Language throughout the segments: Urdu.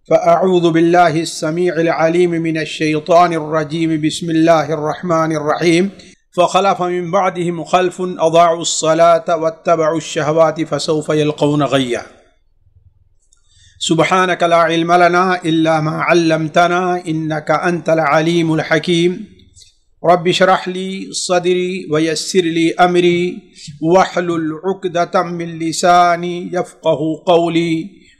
فأعوذ بالله السميع العليم من الشيطان الرجيم بسم الله الرحمن الرحيم فخلف من بعدهم خلف أضاعوا الصلاة واتبعوا الشهوات فسوف يلقون غيا سبحانك لا علم لنا إلا ما علمتنا إنك أنت العليم الحكيم رب اشرح لي صدري ويسر لي أمري واحلل عقدة من لساني يفقه قولي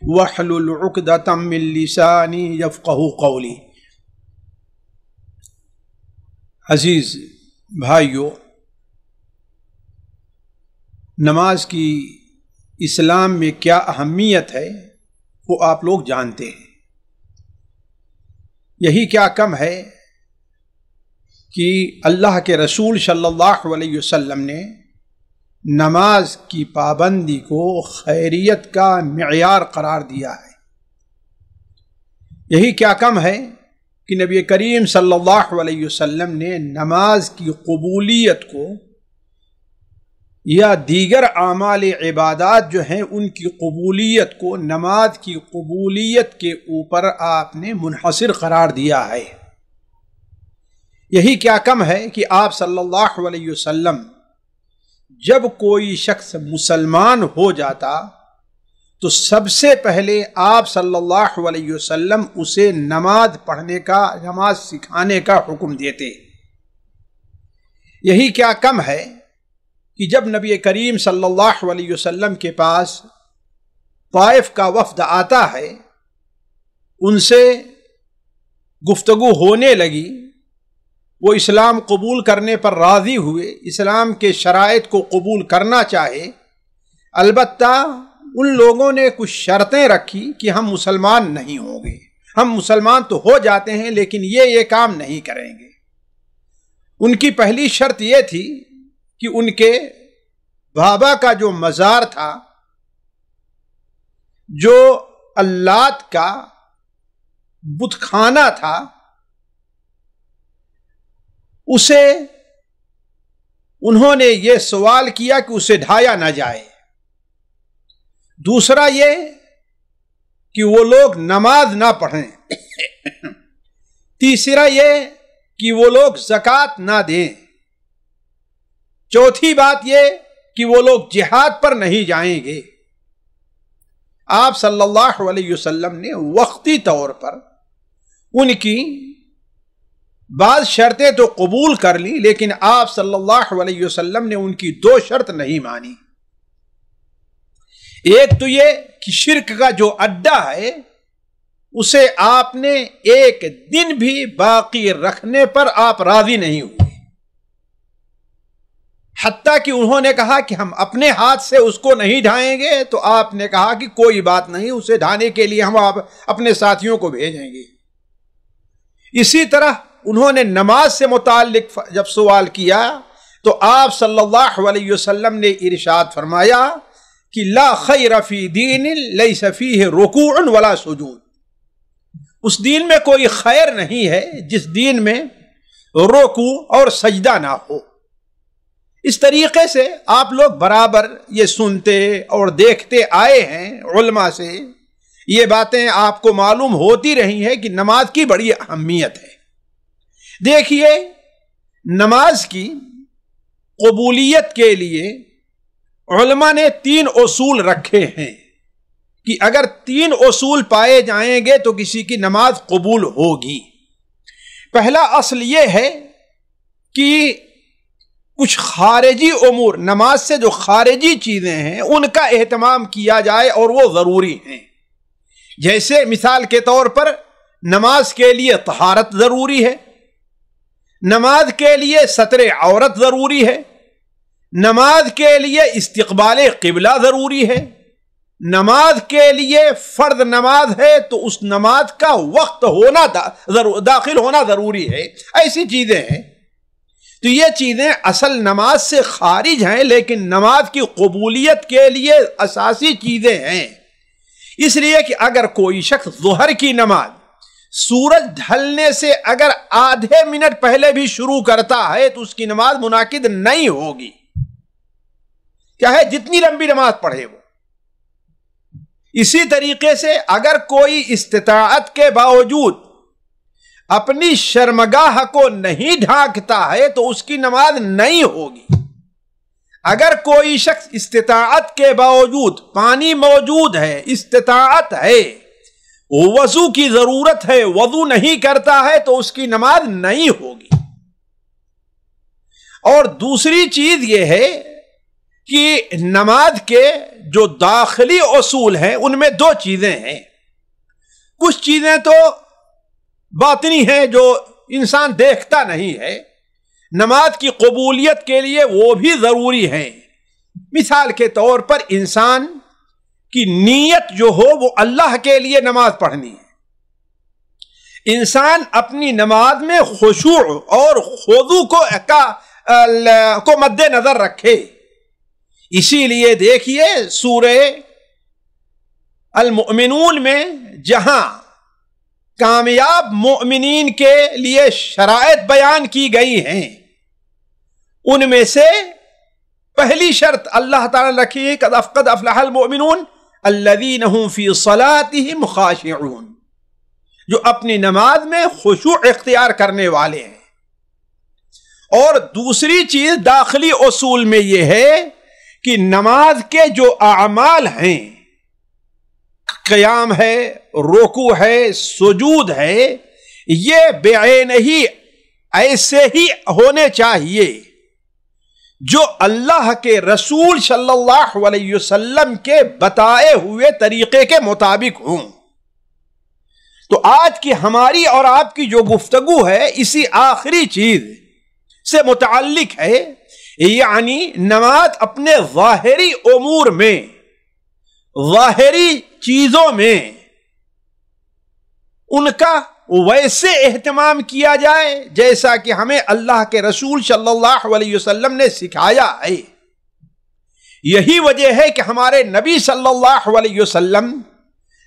وَاحْلُلْ عُقْدَةً مِّن لِّسَانِي يَفْقَهُوا قَوْلِي۔ عزیز بھائیو، نماز کی اسلام میں کیا اہمیت ہے وہ آپ لوگ جانتے ہیں۔ یہی کیا کم ہے کہ اللہ کے رسول صلی اللہ علیہ وسلم نے نماز کی پابندی کو خیریت کا معیار قرار دیا ہے۔ یہی کیا کم ہے کہ نبی کریم صلی اللہ علیہ وسلم نے نماز کی قبولیت کو یا دیگر اعمال عبادات جو ہیں ان کی قبولیت کو نماز کی قبولیت کے اوپر آپ نے منحصر قرار دیا ہے۔ یہی کیا کم ہے کہ آپ صلی اللہ علیہ وسلم جب کوئی شخص مسلمان ہو جاتا تو سب سے پہلے آپ صلی اللہ علیہ وسلم اسے نماز پڑھنے کا، نماز سکھانے کا حکم دیتے۔ یہی کیا کم ہے کہ جب نبی کریم صلی اللہ علیہ وسلم کے پاس طائف کا وفد آتا ہے، ان سے گفتگو ہونے لگی، وہ اسلام قبول کرنے پر راضی ہوئے، اسلام کے شرائط کو قبول کرنا چاہے، البتہ ان لوگوں نے کچھ شرطیں رکھی کہ ہم مسلمان نہیں ہوں گے، ہم مسلمان تو ہو جاتے ہیں لیکن یہ کام نہیں کریں گے۔ ان کی پہلی شرط یہ تھی کہ ان کے بابا کا جو مزار تھا، جو اللات کا بت خانہ تھا، اسے انہوں نے یہ سوال کیا کہ اسے ڈھایا نہ جائے۔ دوسرا یہ کہ وہ لوگ نماز نہ پڑھیں۔ تیسرا یہ کہ وہ لوگ زکوٰۃ نہ دیں۔ چوتھی بات یہ کہ وہ لوگ جہاد پر نہیں جائیں گے۔ آپ صلی اللہ علیہ وسلم نے وقتی طور پر ان کی بعض شرطیں تو قبول کر لی، لیکن آپ صلی اللہ علیہ وسلم نے ان کی دو شرط نہیں مانی۔ ایک تو یہ کہ شرک کا جو اڈا ہے اسے آپ نے ایک دن بھی باقی رکھنے پر آپ راضی نہیں ہوئے، حتیٰ کہ انہوں نے کہا کہ ہم اپنے ہاتھ سے اس کو نہیں ڈھائیں گے، تو آپ نے کہا کہ کوئی بات نہیں، اسے ڈھانے کے لیے ہم اپنے ساتھیوں کو بھیجیں گے۔ اسی طرح انہوں نے نماز سے متعلق جب سوال کیا تو آپ صلی اللہ علیہ وسلم نے ارشاد فرمایا کہ لا خیر فی دین لیس فیہ رکوع ولا سجود۔ اس دین میں کوئی خیر نہیں ہے جس دین میں رکوع اور سجدہ نہ ہو۔ اس طریقے سے آپ لوگ برابر یہ سنتے اور دیکھتے آئے ہیں، علماء سے یہ باتیں آپ کو معلوم ہوتی رہی ہیں کہ نماز کی بڑی اہمیت ہے۔ دیکھیے، نماز کی قبولیت کے لیے علماء نے 3 اصول رکھے ہیں کہ اگر 3 اصول پائے جائیں گے تو کسی کی نماز قبول ہوگی۔ پہلا اصل یہ ہے کہ کچھ خارجی امور، نماز سے جو خارجی چیزیں ہیں ان کا اہتمام کیا جائے اور وہ ضروری ہیں۔ جیسے مثال کے طور پر نماز کے لیے طہارت ضروری ہے، نماز کے لیے ستر عورت ضروری ہے، نماز کے لیے استقبال قبلہ ضروری ہے، نماز کے لیے فرض نماز ہے تو اس نماز کا وقت ہونا داخل ہونا ضروری ہے۔ ایسی چیزیں ہیں، تو یہ چیزیں اصل نماز سے خارج ہیں لیکن نماز کی قبولیت کے لیے اساسی چیزیں ہیں۔ اس لیے کہ اگر کوئی شخص ظہر کی نماز سورج ڈھلنے سے اگر آدھے منٹ پہلے بھی شروع کرتا ہے تو اس کی نماز منعقد نہیں ہوگی، چاہے جتنی لمبی نماز پڑھے وہ۔ اسی طریقے سے اگر کوئی استطاعت کے باوجود اپنی شرمگاہ کو نہیں ڈھانکتا ہے تو اس کی نماز نہیں ہوگی۔ اگر کوئی شخص استطاعت کے باوجود، پانی موجود ہے، استطاعت ہے، وضو کی ضرورت ہے، وضو نہیں کرتا ہے تو اس کی نماز نہیں ہوگی۔ اور دوسری چیز یہ ہے کہ نماز کے جو داخلی اصول ہیں ان میں دو چیزیں ہیں۔ کچھ چیزیں تو باطنی ہیں جو انسان دیکھتا نہیں ہے، نماز کی قبولیت کے لیے وہ بھی ضروری ہیں۔ مثال کے طور پر انسان کی نیت جو ہو وہ اللہ کے لیے نماز پڑھنی ہے۔ انسان اپنی نماز میں خشوع اور خضوع کو مد نظر رکھے۔ اسی لیے دیکھیے سورہ المؤمنون میں جہاں کامیاب مؤمنین کے لیے شرائط بیان کی گئی ہیں، ان میں سے پہلی شرط اللہ تعالی نے رکھی ہے قد افلح المؤمنون الذین هم فی صلاتهم خاشعون، جو اپنی نماز میں خشوع اختیار کرنے والے ہیں۔ اور دوسری چیز داخلی اصول میں یہ ہے کہ نماز کے جو اعمال ہیں، قیام ہے، رکوع ہے، سجود ہے، یہ بعین ہی ایسے ہی ہونے چاہیے جو اللہ کے رسول صلی اللہ علیہ وسلم کے بتائے ہوئے طریقے کے مطابق ہوں۔ تو آج کی ہماری اور آپ کی جو گفتگو ہے اسی آخری چیز سے متعلق ہے، یعنی نماز اپنے ظاہری امور میں، ظاہری چیزوں میں ان کا ویسے اہتمام کیا جائے جیسا کہ ہمیں اللہ کے رسول صلی اللہ علیہ وسلم نے سکھایا ہے۔ یہی وجہ ہے کہ ہمارے نبی صلی اللہ علیہ وسلم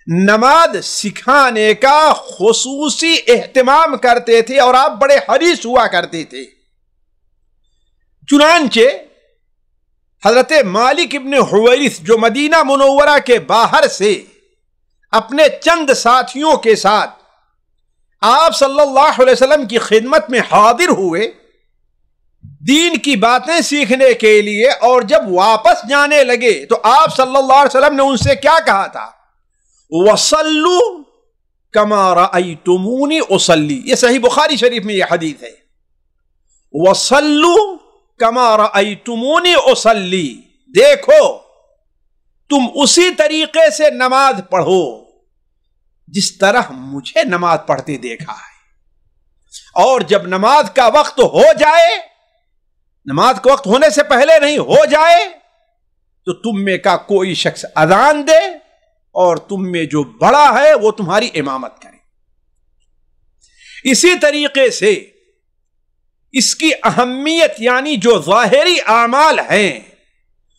نماز سکھانے کا خصوصی اہتمام کرتے تھے اور آپ بڑے حریص ہوا کرتے تھے۔ چنانچہ حضرت مالک ابن حویرث جو مدینہ منورہ کے باہر سے اپنے چند ساتھیوں کے ساتھ آپ صلی اللہ علیہ وسلم کی خدمت میں حاضر ہوئے دین کی باتیں سیکھنے کے لیے، اور جب واپس جانے لگے تو آپ صلی اللہ علیہ وسلم نے ان سے کیا کہا تھا؟ وَصَلُّوا كَمَا رَأَيْتُمُونِي أُصَلِّي، یہ صحیح بخاری شریف میں یہ حدیث ہے۔ وَصَلُّوا كَمَا رَأَيْتُمُونِي أُصَلِّي، دیکھو تم اسی طریقے سے نماز پڑھو جس طرح مجھے نماز پڑھتے دیکھا ہے۔ اور جب نماز کا وقت ہو جائے، نماز کا وقت ہونے سے پہلے نہیں، ہو جائے تو تم میں کا کوئی شخص اذان دے اور تم میں جو بڑا ہے وہ تمہاری امامت کرے۔ اسی طریقے سے اس کی اہمیت، یعنی جو ظاہری اعمال ہیں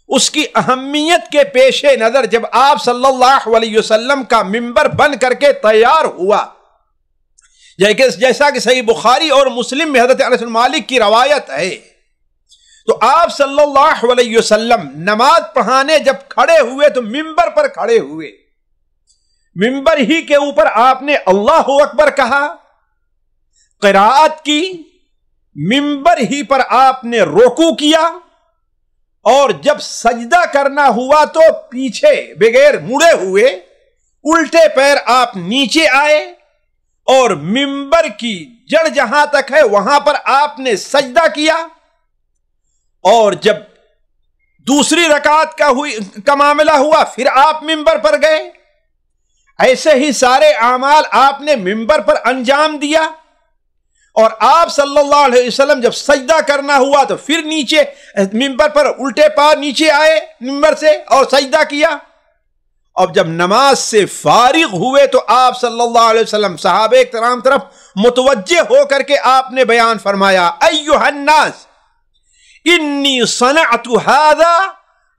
اس کی اہمیت کے پیش نظر جب آپ صلی اللہ علیہ وسلم کا منبر بن کر کے تیار ہوا، جیسا کہ صحیح بخاری اور مسلم میں حضرت انس بن مالک کی روایت ہے، تو آپ صلی اللہ علیہ وسلم نماز پڑھانے جب کھڑے ہوئے تو منبر پر کھڑے ہوئے، منبر ہی کے اوپر آپ نے اللہ اکبر کہا، قراءت کی، منبر ہی پر آپ نے رکوع کیا، اور جب سجدہ کرنا ہوا تو پیچھے بغیر مڑے ہوئے الٹے پیر آپ نیچے آئے، اور منبر کی جڑ جہاں تک ہے وہاں پر آپ نے سجدہ کیا، اور جب دوسری رکعت کا معاملہ ہوا پھر آپ منبر پر گئے۔ ایسے ہی سارے اعمال آپ نے منبر پر انجام دیا، اور آپ صلی اللہ علیہ وسلم جب سجدہ کرنا ہوا تو پھر نیچے منبر پر الٹے پار نیچے آئے منبر سے اور سجدہ کیا۔ اب جب نماز سے فارغ ہوئے تو آپ صلی اللہ علیہ وسلم صحابہ کرام طرف متوجہ ہو کر کے آپ نے بیان فرمایا، ایھا الناس انی صنعت ھذا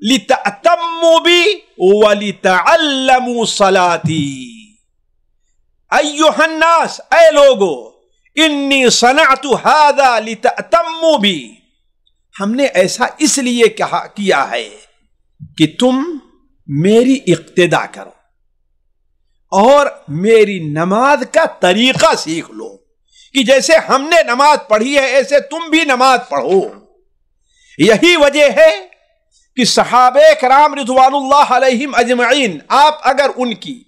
لتأتموا بی ولتعلموا صلاتی۔ ایھا الناس، اے لوگو، انی صنعت ھذا لتأتموا بی، ہم نے ایسا اس لیے کیا ہے کہ تم میری اقتدا کرو۔ اور میری نماز کا طریقہ سیکھ لو کہ جیسے ہم نے نماز پڑھی ہے ایسے تم بھی نماز پڑھو۔ یہی وجہ ہے کہ صحابہ کرام رضوان اللہ علیہم اجمعین، آپ اگر ان کی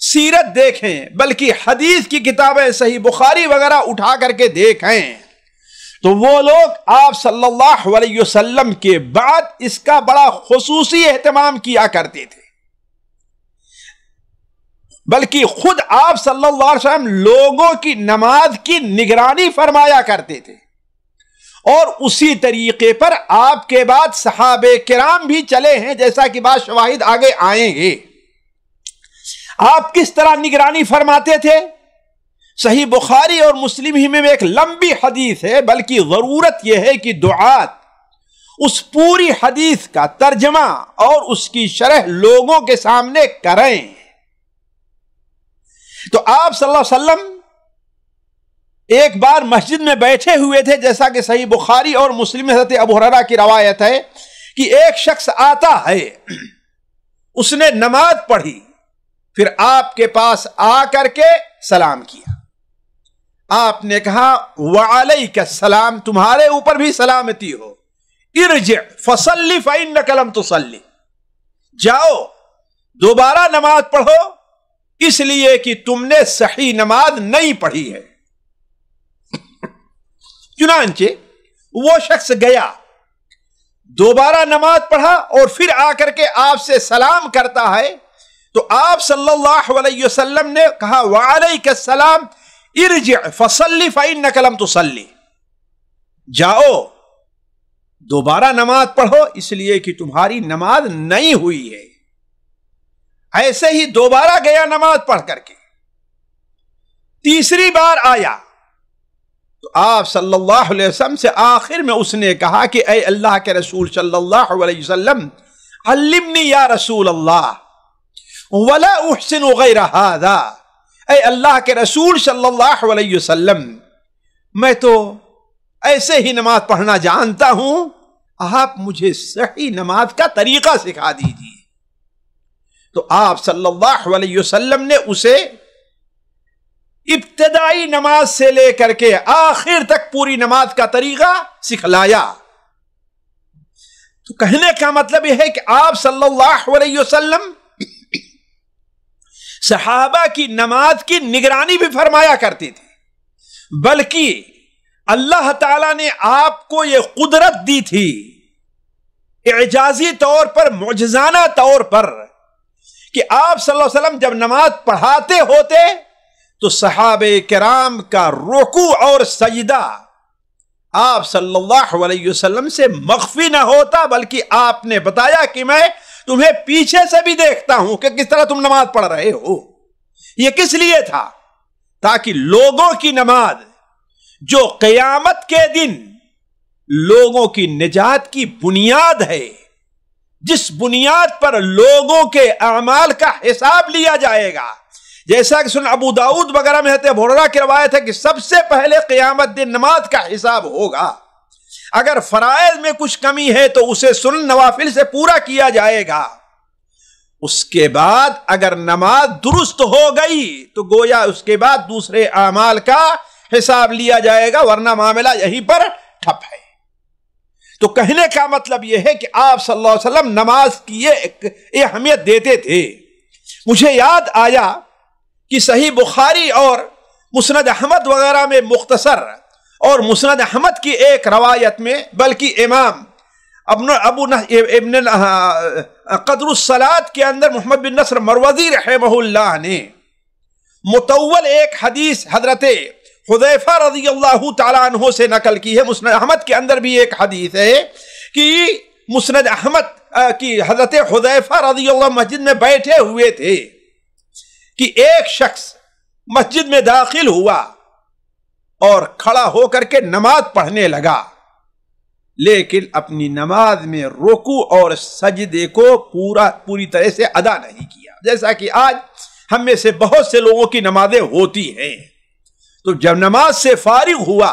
سیرت دیکھیں، بلکہ حدیث کی کتابیں صحیح بخاری وغیرہ اٹھا کر کے دیکھیں، تو وہ لوگ آپ صلی اللہ علیہ وسلم کے بعد اس کا بڑا خصوصی اہتمام کیا کرتے تھے، بلکہ خود آپ صلی اللہ علیہ وسلم لوگوں کی نماز کی نگرانی فرمایا کرتے تھے، اور اسی طریقے پر آپ کے بعد صحابہ کرام بھی چلے ہیں، جیسا کہ بعض شواہد آگے آئیں گے۔ آپ کس طرح نگرانی فرماتے تھے؟ صحیح بخاری اور مسلم ہی میں ایک لمبی حدیث ہے، بلکہ ضرورت یہ ہے کہ دعات اس پوری حدیث کا ترجمہ اور اس کی شرح لوگوں کے سامنے کریں۔ تو آپ صلی اللہ علیہ وسلم ایک بار مسجد میں بیٹھے ہوئے تھے، جیسا کہ صحیح بخاری اور مسلم حضرت ابو ہریرہ کی روایت ہے کہ ایک شخص آتا ہے، اس نے نماز پڑھی، پھر آپ کے پاس آ کر کے سلام کیا۔ آپ نے کہا وعلیک السلام، تمہارے اوپر بھی سلامتی ہو، ارجع فصلی فإنک لم تصلی، جاؤ دوبارہ نماز پڑھو اس لیے کہ تم نے صحیح نماز نہیں پڑھی ہے۔ چنانچہ وہ شخص گیا، دوبارہ نماز پڑھا، اور پھر آ کر کے آپ سے سلام کرتا ہے، تو آپ صلی اللہ علیہ وسلم نے کہا وعلیک السلام ارجع فصلی فإنک لم تصلی، جاؤ دوبارہ نماز پڑھو اس لیے کہ تمہاری نماز نہیں ہوئی ہے۔ ایسے ہی دوبارہ گیا نماز پڑھ کر کے، تیسری بار آیا تو آپ صلی اللہ علیہ وسلم سے آخر میں اس نے کہا کہ اے اللہ کے رسول صلی اللہ علیہ وسلم علمنی یا رسول اللہ ولا احسن غیر ھذا، اے اللہ کے رسول صلی اللہ علیہ وسلم میں تو ایسے ہی نماز پڑھنا جانتا ہوں، آپ مجھے صحیح نماز کا طریقہ سکھا دیجیے۔ تو آپ صلی اللہ علیہ وسلم نے اسے ابتدائی نماز سے لے کر کے آخر تک پوری نماز کا طریقہ سکھلایا۔ تو کہنے کا مطلب یہ ہے کہ آپ صلی اللہ علیہ وسلم صحابہ کی نماز کی نگرانی بھی فرمایا کرتے تھے، بلکہ اللہ تعالیٰ نے آپ کو یہ قدرت دی تھی اعجازی طور پر، معجزانہ طور پر، کہ آپ صلی اللہ علیہ وسلم جب نماز پڑھاتے ہوتے تو صحابہ کرام کا رکوع اور سجدہ آپ صلی اللہ علیہ وسلم سے مخفی نہ ہوتا، بلکہ آپ نے بتایا کہ میں تمہیں پیچھے سے بھی دیکھتا ہوں کہ کس طرح تم نماز پڑھ رہے ہو۔ یہ کس لیے تھا؟ تاکہ لوگوں کی نماز جو قیامت کے دن لوگوں کی نجات کی بنیاد ہے، جس بنیاد پر لوگوں کے اعمال کا حساب لیا جائے گا، جیسا کہ سن ابو داؤد وغیرہ میں حضرت ابو ہریرہ کی روایت ہے کہ سب سے پہلے قیامت دن نماز کا حساب ہوگا۔ اگر فرائض میں کچھ کمی ہے تو اسے سنن نوافل سے پورا کیا جائے گا، اس کے بعد اگر نماز درست ہو گئی تو گویا اس کے بعد دوسرے اعمال کا حساب لیا جائے گا، ورنہ معاملہ یہیں پر ٹھپ ہے۔ تو کہنے کا مطلب یہ ہے کہ آپ صلی اللہ علیہ وسلم نماز کی یہ اہمیت دیتے تھے۔ مجھے یاد آیا کہ صحیح بخاری اور مسند احمد وغیرہ میں مختصر، اور مسند احمد کی ایک روایت میں، بلکہ امام ابن قدر الصلاۃ کے اندر محمد بن نصر مروزی رحمہ اللہ نے مطول ایک حدیث حضرت حذیفہ رضی اللہ تعالیٰ عنہ سے نقل کی ہے۔ مسند احمد کے اندر بھی ایک حدیث ہے کہ مسند احمد کی حضرت حذیفہ رضی اللہ مسجد میں بیٹھے ہوئے تھے کہ ایک شخص مسجد میں داخل ہوا اور کھڑا ہو کر کے نماز پڑھنے لگا، لیکن اپنی نماز میں رکوع اور سجدے کو پوری طرح سے ادا نہیں کیا، جیسا کہ آج ہم میں سے بہت سے لوگوں کی نمازیں ہوتی ہیں۔ تو جب نماز سے فارغ ہوا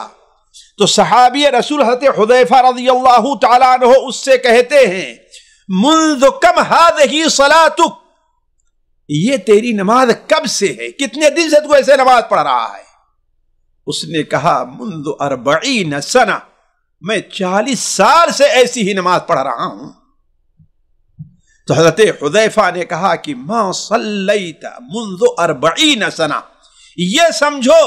تو صحابی رسول حضرت حذیفہ رضی اللہ تعالیٰ عنہ اس سے کہتے ہیں منذ کم هذه صلاتک، یہ تیری نماز کب سے ہے؟ کتنے دن سے تو ایسے نماز پڑھ رہا ہے؟ اس نے کہا منذ 40 سنہ، میں 40 سال سے ایسی ہی نماز پڑھ رہا ہوں۔ تو حضرت حذیفہ نے کہا کہ ما صلیت منذ 40 سنہ، یہ سمجھو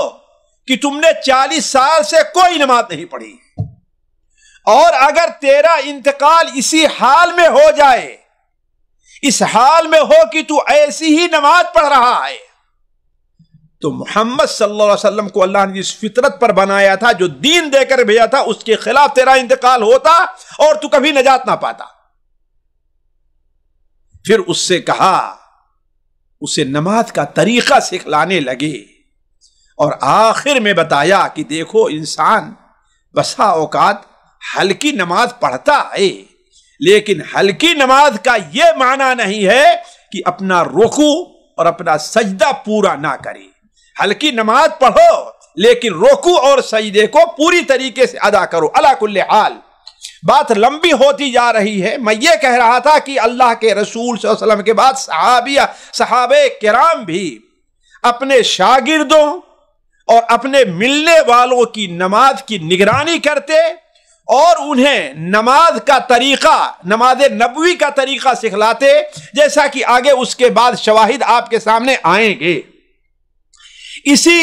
کہ تم نے 40 سال سے کوئی نماز نہیں پڑھی، اور اگر تیرا انتقال اسی حال میں ہو جائے، اس حال میں ہو کہ تو ایسی ہی نماز پڑھ رہا ہے، تو محمد صلی اللہ علیہ وسلم کو اللہ نے جس فطرت پر بنایا تھا، جو دین دے کر بھیجا تھا، اس کے خلاف تیرا انتقال ہوتا اور تو کبھی نجات نہ پاتا۔ پھر اس سے کہا، اسے نماز کا طریقہ سکھلانے لگے، اور آخر میں بتایا کہ دیکھو انسان بسا اوقات ہلکی نماز پڑھتا ہے، لیکن ہلکی نماز کا یہ معنی نہیں ہے کہ اپنا رکوع اور اپنا سجدہ پورا نہ کرے۔ ہلکی نماز پڑھو لیکن رکوع اور سجدے کو پوری طریقے سے ادا کرو۔ علی کل حال بات لمبی ہوتی جا رہی ہے۔ میں یہ کہہ رہا تھا کہ اللہ کے رسول صلی اللہ علیہ وسلم کے بعد صحابہ کرام بھی اپنے شاگردوں اور اپنے ملنے والوں کی نماز کی نگرانی کرتے، اور انہیں نماز کا طریقہ، نماز نبوی کا طریقہ سکھلاتے، جیسا کہ آگے اس کے بعد شواہد آپ کے سامنے آئیں گے۔ اسی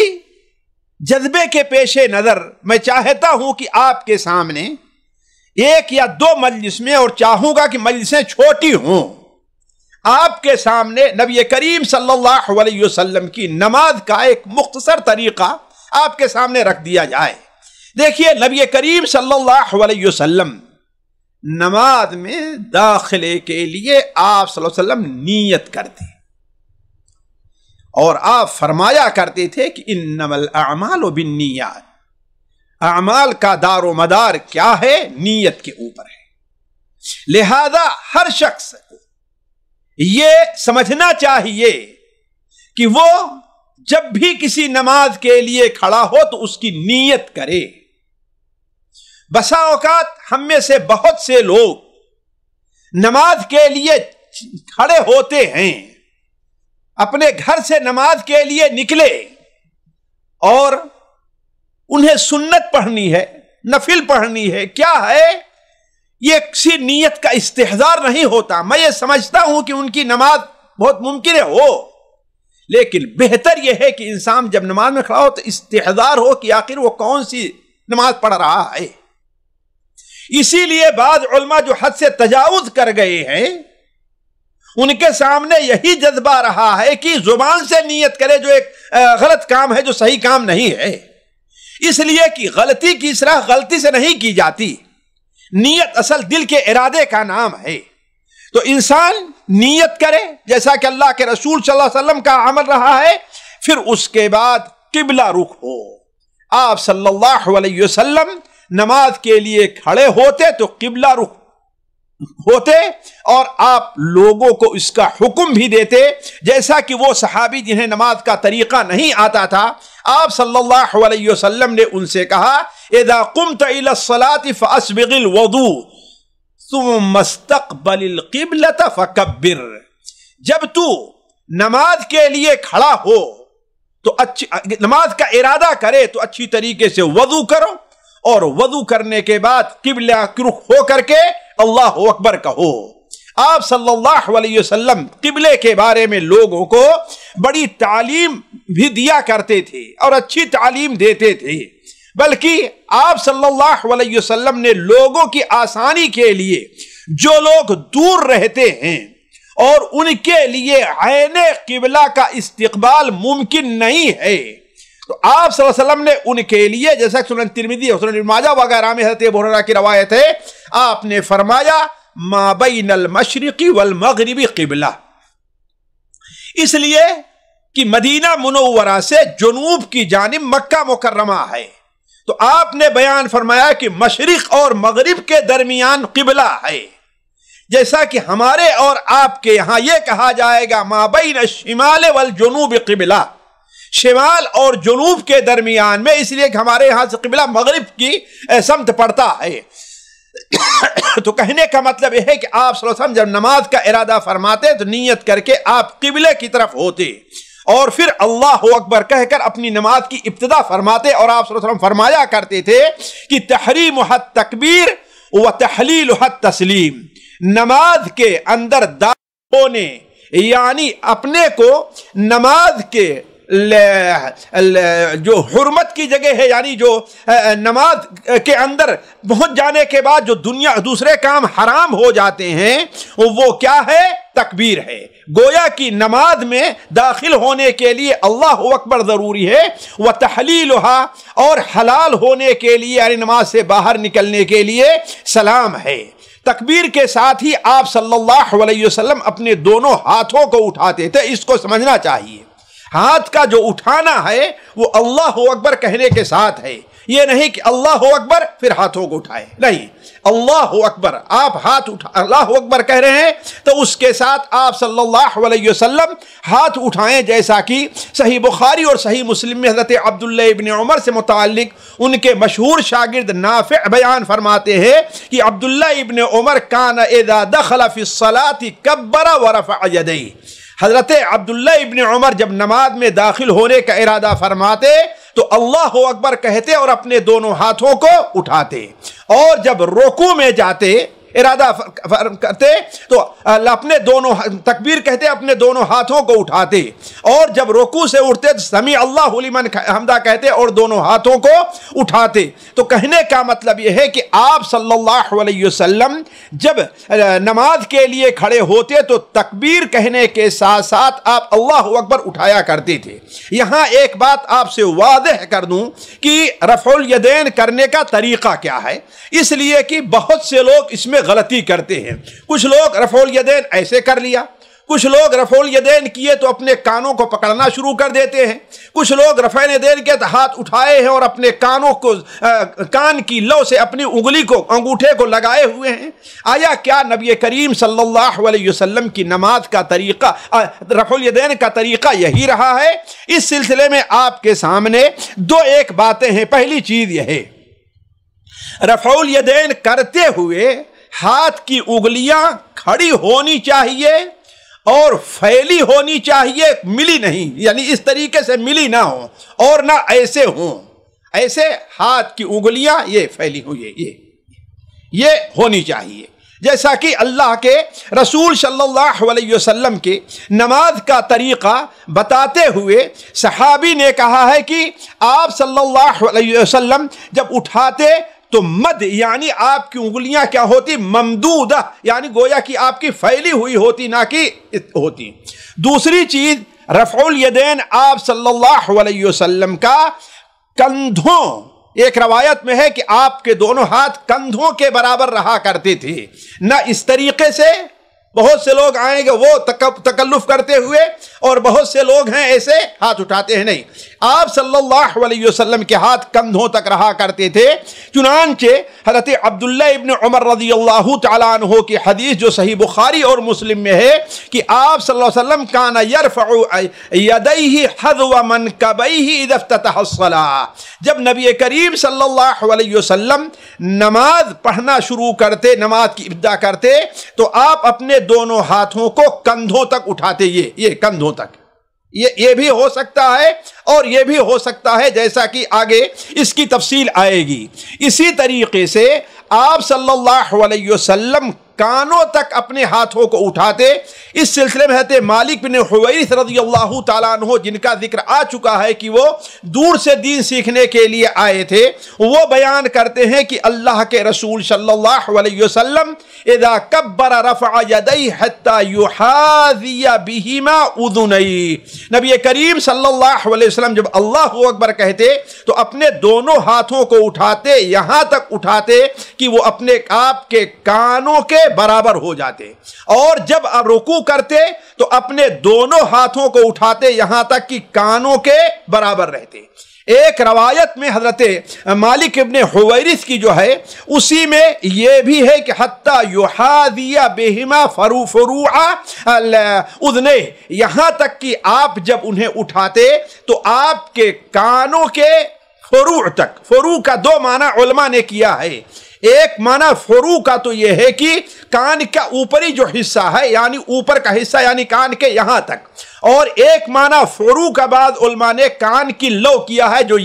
جذبے کے پیش نظر میں چاہتا ہوں کہ آپ کے سامنے ایک یا دو مجلس میں، اور چاہوں گا کہ مجلسیں چھوٹی ہوں، آپ کے سامنے نبی کریم صلی اللہ علیہ وسلم کی نماز کا ایک مختصر طریقہ آپ کے سامنے رکھ دیا جائے۔ دیکھیے نبی کریم صلی اللہ علیہ وسلم نماز میں داخلے کے لیے آپ صلی اللہ علیہ وسلم نیت کرتے، اور آپ فرمایا کرتے تھے کہ انما الاعمال بالنیات، اعمال کا دار و مدار کیا ہے؟ نیت کے اوپر ہے۔ لہذا ہر شخص کو یہ سمجھنا چاہیے کہ وہ جب بھی کسی نماز کے لیے کھڑا ہو تو اس کی نیت کرے۔ بسا اوقات ہم میں سے بہت سے لوگ نماز کے لیے کھڑے ہوتے ہیں، اپنے گھر سے نماز کے لیے نکلے اور انہیں سنت پڑھنی ہے، نفل پڑھنی ہے، کیا ہے یہ کسی نیت کا استحضار نہیں ہوتا۔ میں یہ سمجھتا ہوں کہ ان کی نماز بہت ممکن ہو، لیکن بہتر یہ ہے کہ انسان جب نماز میں کھڑا ہو تو استحضار ہو کہ آخر وہ کون سی نماز پڑھ رہا ہے۔ اسی لیے بعض علماء جو حد سے تجاوز کر گئے ہیں، ان کے سامنے یہی جذبہ رہا ہے کہ زبان سے نیت کرے، جو ایک غلط کام ہے، جو صحیح کام نہیں ہے، اس لیے کہ غلطی کی اصلاح غلطی سے نہیں کی جاتی۔ نیت اصل دل کے ارادے کا نام ہے، تو انسان نیت کرے جیسا کہ اللہ کے رسول صلی اللہ علیہ وسلم کا عمل رہا ہے، پھر اس کے بعد قبلہ رخ ہو۔ آپ صلی اللہ علیہ وسلم نماز کے لیے کھڑے ہوتے تو قبلہ رخ ہوتے، اور آپ لوگوں کو اس کا حکم بھی دیتے، جیسا کہ وہ صحابی جنہیں نماز کا طریقہ نہیں آتا تھا، آپ صلی اللہ علیہ وسلم نے ان سے کہا اذا قمت الى الصلاة فاسبغ الوضوء ثم استقبل القبلة فکبر۔ جب تو نماز کے لیے کھڑا ہو تو نماز کا ارادہ کرے تو اچھی طریقے سے وضو کرو، اور وضو کرنے کے بعد قبلہ کی رخ ہو کر کے اللہ اکبر کہو۔ آپ صلی اللہ علیہ وسلم قبلے کے بارے میں لوگوں کو بڑی تعلیم بھی دیا کرتے تھے اور اچھی تعلیم دیتے تھے، بلکہ آپ صلی اللہ علیہ وسلم نے لوگوں کی آسانی کے لیے جو لوگ دور رہتے ہیں اور ان کے لیے عین قبلہ کا استقبال ممکن نہیں ہے، تو آپ صلی اللہ علیہ وسلم نے ان کے لیے، جیسا کہ سنن ترمذی اور سنن ابن ماجہ وغیرہ میں حضرت ابو ہریرہ کی روایت ہے، آپ نے فرمایا ما بین المشرق والمغرب قبلہ، اس لیے کہ مدینہ منورہ سے جنوب کی جانب مکہ مکرمہ ہے، تو آپ نے بیان فرمایا کہ مشرق اور مغرب کے درمیان قبلہ ہے، جیسا کہ ہمارے اور آپ کے یہاں یہ کہا جائے گا ما بین الشمال والجنوب قبلہ، شمال اور جنوب کے درمیان میں، اس لیے کہ ہمارے یہاں سے قبلہ مغرب کی سمت پڑتا ہے۔ تو کہنے کا مطلب یہ ہے کہ آپ صلی اللہ علیہ وسلم جب نماز کا ارادہ فرماتے تو نیت کر کے آپ قبلے کی طرف ہوتے اور پھر اللہ اکبر کہہ کر اپنی نماز کی ابتدا فرماتے، اور آپ صلی اللہ علیہ وسلم فرمایا کرتے تھے کہ تحریمها التکبیر و تحلیلها التسلیم، نماز کے اندر داخل ہونے یعنی اپنے کو نماز کے جو حرمت کی جگہ ہے، یعنی جو نماز کے اندر پہنچ جانے کے بعد جو دوسرے کام حرام ہو جاتے ہیں وہ کیا ہے؟ تکبیر ہے۔ گویا کی نماز میں داخل ہونے کے لیے اللہ اکبر ضروری ہے، وتحلیلها، اور حلال ہونے کے لیے یعنی نماز سے باہر نکلنے کے لیے سلام ہے۔ تکبیر کے ساتھ ہی آپ صلی اللہ علیہ وسلم اپنے دونوں ہاتھوں کو اٹھاتے تھے، اس کو سمجھنا چاہیے۔ ہاتھ کا جو اٹھانا ہے وہ اللہ اکبر کہنے کے ساتھ ہے، یہ نہیں کہ اللہ اکبر پھر ہاتھوں کو اٹھائے، نہیں، اللہ اکبر، آپ ہاتھ اللہ اکبر کہہ رہے ہیں تو اس کے ساتھ آپ صلی اللہ علیہ وسلم ہاتھ اٹھائیں، جیسا کہ صحیح بخاری اور صحیح مسلم میں حضرت عبداللہ ابن عمر سے متعلق ان کے مشہور شاگرد نافع بیان فرماتے ہیں کہ عبداللہ ابن عمر کان اذا دخل فی الصلاۃ کبر ورفع یدیہ، حضرت عبداللہ ابن عمر جب نماز میں داخل ہونے کا ارادہ فرماتے تو اللہ اکبر کہتے اور اپنے دونوں ہاتھوں کو اٹھاتے، اور جب رکوع میں جاتے ارادہ کرتے تو اپنے دونوں تکبیر کہتے اپنے دونوں ہاتھوں کو اٹھاتے، اور جب رکوع سے اٹھتے تو سمیع اللہ لمن حمدہ کہتے اور دونوں ہاتھوں کو اٹھاتے۔ تو کہنے کا مطلب یہ ہے کہ آپ صلی اللہ علیہ وسلم جب نماز کے لیے کھڑے ہوتے تو تکبیر کہنے کے ساتھ ساتھ آپ اللہ اکبر اٹھایا کرتے تھے۔ یہاں ایک بات آپ سے واضح کر دوں کہ رفع الیدین کرنے کا طریقہ کیا ہے، اس لیے کہ بہت سے لوگ اس میں غلطی کرتے ہیں۔ کچھ لوگ رفع الیدین ایسے کر لیا، کچھ لوگ رفع الیدین کیے تو اپنے کانوں کو پکڑنا شروع کر دیتے ہیں، کچھ لوگ رفع الیدین کے ہاتھ اٹھائے ہیں اور اپنے کانوں کو کان کی لو سے اپنی انگلی کو انگوٹھے کو لگائے ہوئے ہیں۔ آیا کیا نبی کریم صلی اللہ علیہ وسلم کی نماز کا طریقہ رفع الیدین کا طریقہ یہی رہا ہے؟ اس سلسلے میں آپ کے سامنے ایک باتیں ہیں۔ پہلی چیز یہ ہے، رفع الیدین کرتے ہوئے ہاتھ کی انگلیاں کھڑی ہونی چاہیے اور پھیلی ہونی چاہیے، ملی نہیں، یعنی اس طریقے سے ملی نہ ہو اور نہ ایسے ہوں، ایسے ہاتھ کی انگلیاں یہ پھیلی ہوئی یہ ہونی چاہیے، جیسا کہ اللہ کے رسول صلی اللہ علیہ وسلم کے نماز کا طریقہ بتاتے ہوئے صحابی نے کہا ہے کہ آپ صلی اللہ علیہ وسلم جب اٹھاتے تو مد یعنی آپ کی انگلیاں کیا ہوتی؟ ممدودہ، یعنی گویا کہ آپ کی پھیلی ہوئی ہوتی نہ کہ ہوتی۔ دوسری چیز، رفع الیدین آپ صلی اللہ علیہ وسلم کا کندھوں، ایک روایت میں ہے کہ آپ کے دونوں ہاتھ کندھوں کے برابر رہا کرتے تھے، نہ اس طریقے سے، بہت سے لوگ آئیں گے وہ تکلف کرتے ہوئے اور بہت سے لوگ ہیں ایسے ہاتھ اٹھاتے ہیں، نہیں، آپ صلی اللہ علیہ وسلم کے ہاتھ کندھوں تک رہا کرتے تھے۔ چنانچہ حضرت عبداللہ ابن عمر رضی اللہ تعالیٰ عنہ کی حدیث جو صحیح بخاری اور مسلم میں ہے کہ آپ صلی اللہ علیہ وسلم کان یرفع یدیہ حذو منکبیہ اذا افتتح الصلاۃ، جب نبی کریم صلی اللہ علیہ وسلم نماز پڑھنا شروع کرتے، نماز کی ابتدا کرتے تو آپ اپنے دونوں ہاتھوں کو کندھوں تک اٹھاتے، یہ کندھوں تک، یہ بھی ہو سکتا ہے اور یہ بھی ہو سکتا ہے، جیسا کہ آگے اس کی تفصیل آئے گی۔ اسی طریقے سے آپ صلی اللہ علیہ وسلم کانوں تک اپنے ہاتھوں کو اٹھاتے۔ اس سلسلے میں حضرت مالک بن حویرث رضی اللہ تعالیٰ عنہ، جن کا ذکر آ چکا ہے کہ وہ دور سے دین سیکھنے کے لیے آئے تھے، وہ بیان کرتے ہیں کہ اللہ کے رسول صلی اللہ علیہ وسلم اذا کبر رفع یدیہ حتی یحاذی بہما اذنیہ، نبی کریم صلی اللہ علیہ وسلم جب اللہ اکبر کہتے تو اپنے دونوں ہاتھوں کو اٹھاتے، یہاں تک اٹھاتے کہ وہ اپنے آپ کے کانوں کے برابر ہو جاتے، اور جب اب رکوع کرتے تو اپنے دونوں ہاتھوں کو اٹھاتے یہاں تک کہ کانوں کے برابر رہتے۔ ایک روایت میں حضرت مالک ابن حویرث کی جو ہے اسی میں یہ بھی ہے کہ حتی یحاذی بہما فروع اذنیہ، یہاں تک کہ آپ جب انہیں اٹھاتے تو آپ کے کانوں کے فروع تک، فروع کا دو معنی علماء نے کیا ہے، ایک معنی فرو کا تو یہ ہے کہ کان کا اوپری جو حصہ ہے یعنی اوپر کا حصہ یعنی کان کے یہاں تک، اور ایک معنی فرو کا بعد علماء نے کان کی لو کیا ہے جو